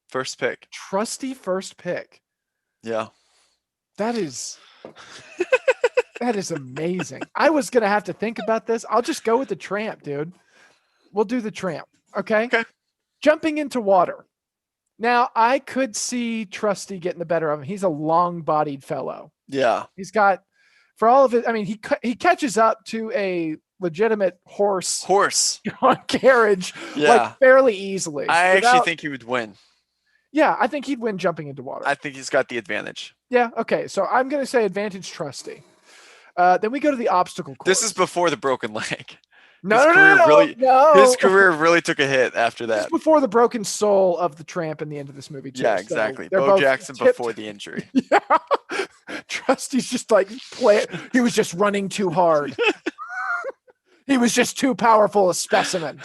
First pick. Trusty first pick. Yeah. That is amazing. I was gonna have to think about this. I'll just go with the Tramp, dude. We'll do the Tramp. Okay. Okay. Jumping into water. Now I could see Trusty getting the better of him. He's a long-bodied fellow. Yeah. He's got, for all of it. I mean, he catches up to a legitimate horse on carriage Yeah. like fairly easily. I actually think he would win. Yeah, I think he'd win jumping into water. I think he's got the advantage. Yeah. Okay. So I'm gonna say advantage Trusty. Then we go to the obstacle course. This is before the broken leg. no. His career really took a hit after This is that. before the broken soul of the Tramp in the end of this movie. Too. Yeah, So exactly. they're Bo both Jackson tipped. before the injury. Yeah. Trusty's just like he was just running too hard. He was just too powerful a specimen.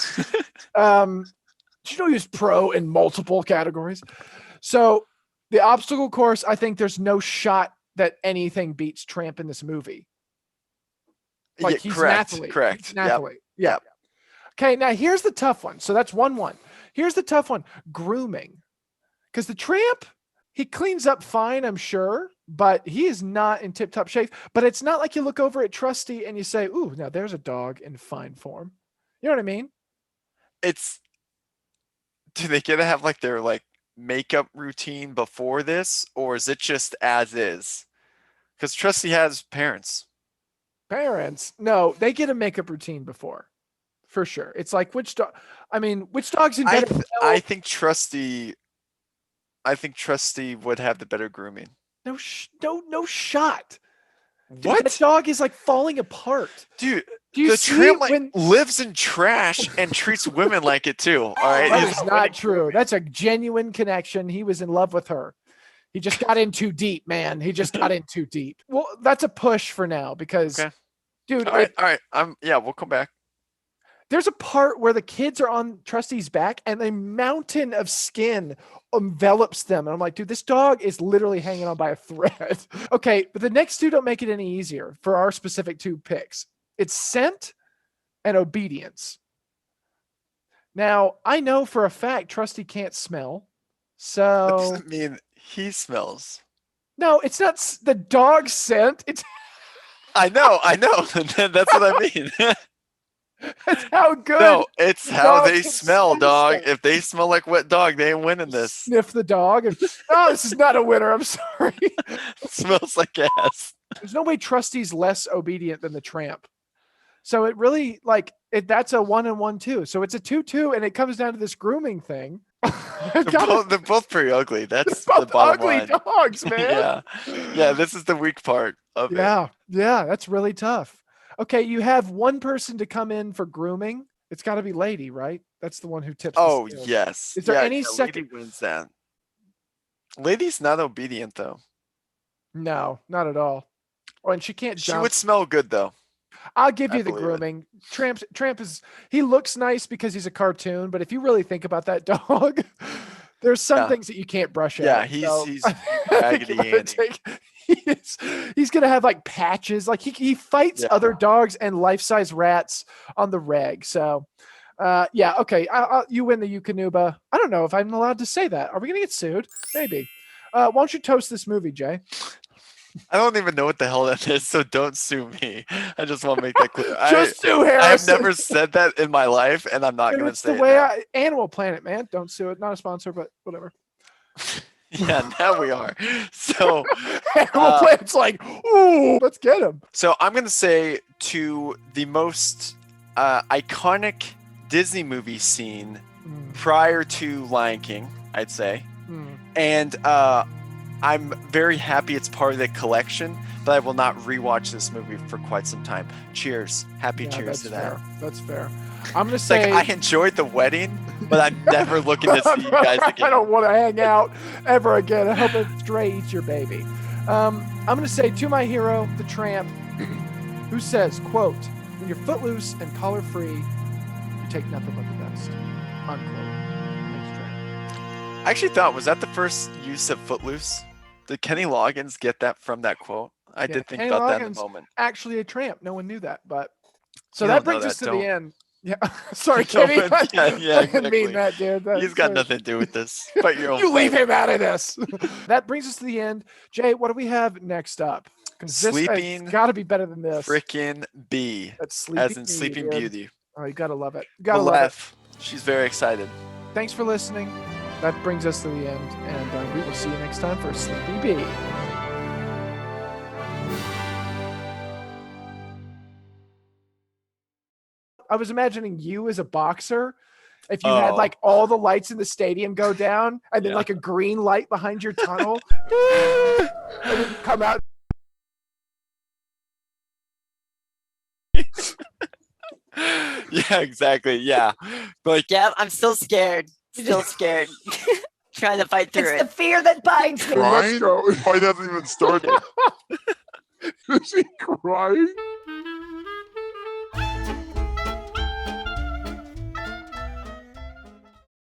He was pro in multiple categories. So the obstacle course, I think there's no shot that anything beats Tramp in this movie. Like he's correct. an athlete. Correct. He's an athlete. Yeah. Okay, now here's the tough one. So that's 1-1. Here's the tough one. Grooming. Because the Tramp, he cleans up fine, I'm sure, but he is not in tip-top shape. But it's not like you look over at Trusty and you say, ooh, now there's a dog in fine form. You know what I mean? Do they get to have like their like makeup routine before this, or is it just as is? Because Trusty has parents. Parents, no, they get a makeup routine before, for sure. It's like which dog's in better health? I think Trusty would have the better grooming. No shot. Dude, What? that dog is like falling apart. Dude, Do you the see Tramp like when lives in trash and treats women like it too. All right. that It's- is not true. That's a genuine connection. He was in love with her. He just got in too deep, man. He just got in too deep. Well, that's a push for now because, Okay. dude, All right. We'll come back. there's a part where the kids are on Trusty's back and a mountain of skin envelops them. And I'm like, dude, this dog is literally hanging on by a thread. Okay, but the next two don't make it any easier for our specific two picks. It's scent and obedience. Now, I know for a fact Trusty can't smell. That So, doesn't mean he smells. no, it's not the dog scent. It's I know. That's what I mean. that's how good. No, it's the how dog they can smell, sense dog. that. If they smell like wet dog, they ain't winning this. Sniff the dog. And, oh, this is not a winner. I'm sorry. Smells like ass. There's no way Trusty's less obedient than the Tramp. So it really that's a 1-1 too. So it's a 2-2 and it comes down to this grooming thing. They're both pretty ugly. That's They're the both bottom ugly line. dogs, man. Yeah. This is the weak part of it. Yeah, that's really tough. Okay, you have one person to come in for grooming. It's got to be Lady, right? That's the one who tips. Oh, the scales. yes. Is there any Lady second? wins that. Lady's not obedient though. No, not at all. Oh, and she can't She jump. would smell good though. I'll give I you the believe it. grooming. Tramp he looks nice because he's a cartoon, but if you really think about that dog, there's some Yeah. things that you can't brush Yeah, out. he's I think Raggedy you gotta Andy. he's gonna have like patches. Like he fights Yeah. other dogs and life-size rats on the reg. So okay. You win the Eukanuba. I don't know if I'm allowed to say that. Are we gonna get sued? Maybe. Why don't you toast this movie, Jay? I don't even know what the hell that is, so don't sue me. I just want to make that clear. Just sue I have Harrison. never said that in my life, and I'm not Dude, going to it's say the it way now. Animal Planet, man. Don't sue it. Not a sponsor, but whatever. Yeah, now we are. So, Animal Planet's like, ooh, let's get him. so I'm going to say to the most iconic Disney movie scene prior to Lion King, I'd say. And I'm very happy it's part of the collection, but I will not rewatch this movie for quite some time. Cheers. Happy Yeah, cheers that's to that. fair. That's fair. I'm gonna It's say like I enjoyed the wedding, but I'm never looking to see you guys I again. don't want to hang out ever again. I hope a stray eats your baby. I'm gonna say to my hero, the Tramp, who says, "quote When you're footloose and collar free, you take nothing but the best." Unquote. Thanks, Tramp. I actually thought, was that the first use of Footloose? Did Kenny Loggins get that from that quote? I did think Kenny about that in Loggins the moment. Actually, a tramp. No one knew that, but so You that don't know brings us that, to don't. the end. Yeah. Sorry, No, Kenny. but- yeah, I didn't mean exactly. that, dude. He's got nothing to do with this. But your own. You leave him out of this. That brings us to the end. Jay, what do we have next up? Because this has Sleeping got to be better than this. Frickin' Bee, That's Sleeping as in Beauty, Sleeping dude. Beauty. Oh, you gotta love it. You gotta love it. Malef, she's very excited. Thanks for listening. That brings us to the end, and we will see you next time for Sleepy Bee. I was imagining you as a boxer. If you had Oh. like all the lights in the stadium go down, and then Yeah. like a green light behind your tunnel, and then you come out. Yeah, exactly. Yeah. But like, Yeah, I'm still scared. Still scared. Trying to fight through It's it. the fear that binds me. Crying? go. Fight hasn't even started. Is he crying?